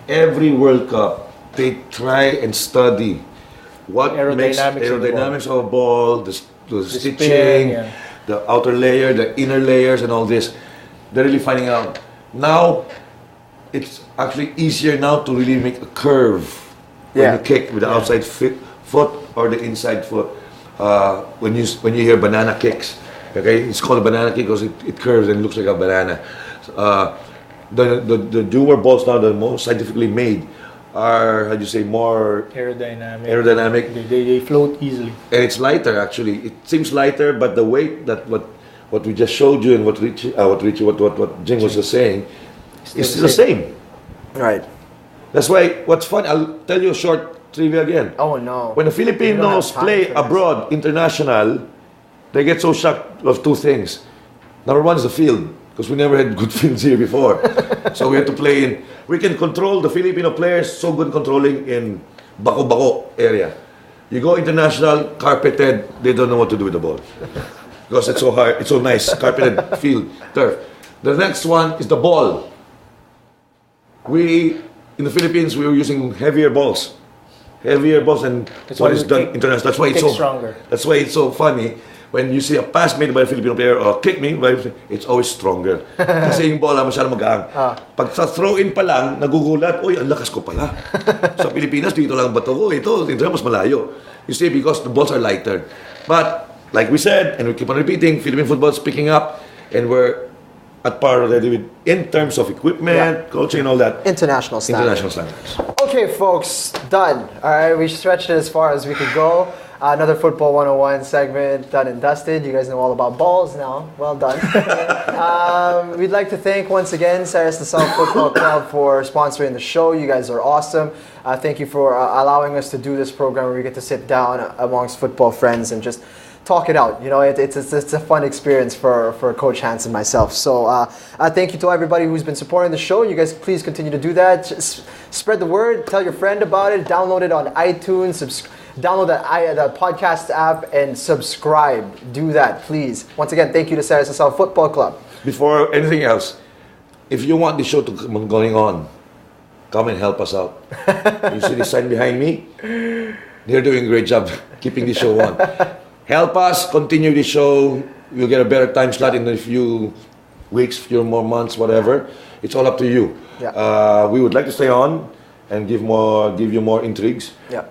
Every World Cup, they try and study what makes aerodynamics of a ball, the stitching, the outer layer, the inner layers, and all this. They're really finding out. Now, it's actually easier now to really make a curve when you kick with the outside foot or the inside foot. When you hear banana kicks, okay, it's called a banana kick because it curves and looks like a banana. The newer balls now, the most scientifically made, are more aerodynamic. They float easily. And it's lighter actually. It seems lighter, but the weight that what we just showed you and what Jim was just saying is still the same. Right. That's why what's fun. I'll tell you a short trivia again. Oh no. When the Filipinos play abroad, international, they get so shocked of 2 things. Number 1 is the field, because we never had good fields here before. So we have to play in. We can control the Filipino players so good controlling in Bako area. You go international, carpeted, they don't know what to do with the ball. Because it's so hard, it's so nice, carpeted field, turf. The next one is the ball. In the Philippines, we were using heavier balls than what is done international. That's why it's so stronger. That's why it's so funny when you see a pass made by a Filipino player or a kick made by it's always stronger. Kasi yung bola masyadong magaang. Pag sa throw-in pa lang, nagugulat, oy, ang lakas ko pala. Sa Pilipinas, dito lang ang bato ko. Ito, mas malayo. You see, because the balls are lighter. But, like we said, and we keep on repeating, Philippine football is picking up, and we're at par already with, in terms of equipment, coaching, and all that. International standards. International standards. Okay, folks, done. All right, we stretched it as far as we could go. Another Football 101 segment done and dusted. You guys know all about balls now. Well done. We'd like to thank once again Sarah's the South Football Club for sponsoring the show. You guys are awesome. Thank you for allowing us to do this program where we get to sit down amongst football friends and just talk it out. You know, it's a fun experience for Coach Hans and myself. So thank you to everybody who's been supporting the show. You guys please continue to do that. Just spread the word. Tell your friend about it. Download it on iTunes. Download the podcast app and subscribe. Do that, please. Once again, thank you to Sarah's the South Football Club. Before anything else, if you want the show to come on going on, come and help us out. You see the sign behind me? They're doing a great job keeping the show on. Help us continue the show. You'll get a better time slot in a few weeks, few more months, whatever. It's all up to you. Yeah. We would like to stay on and give you more intrigues. Yeah.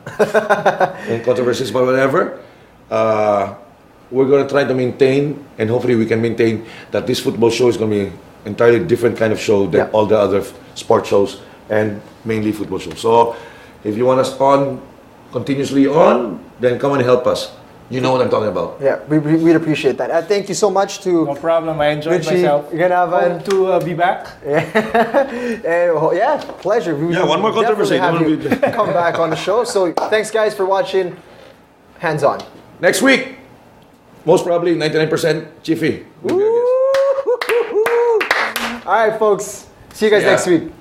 And controversies, but whatever. We're going to try to maintain, and hopefully we can maintain, that this football show is going to be entirely different kind of show than all the other sport shows, and mainly football shows. So if you want us on, continuously on, then come and help us. You know what I'm talking about. Yeah, we'd appreciate that. Thank you so much to No problem. I enjoyed Ritchie myself. Gannaban. Hope to be back. Yeah, pleasure. We one more controversy. definitely have you come back on the show. So thanks, guys, for watching. Hands on. Next week, most probably 99% Chiefy. All right, folks. See you guys next week.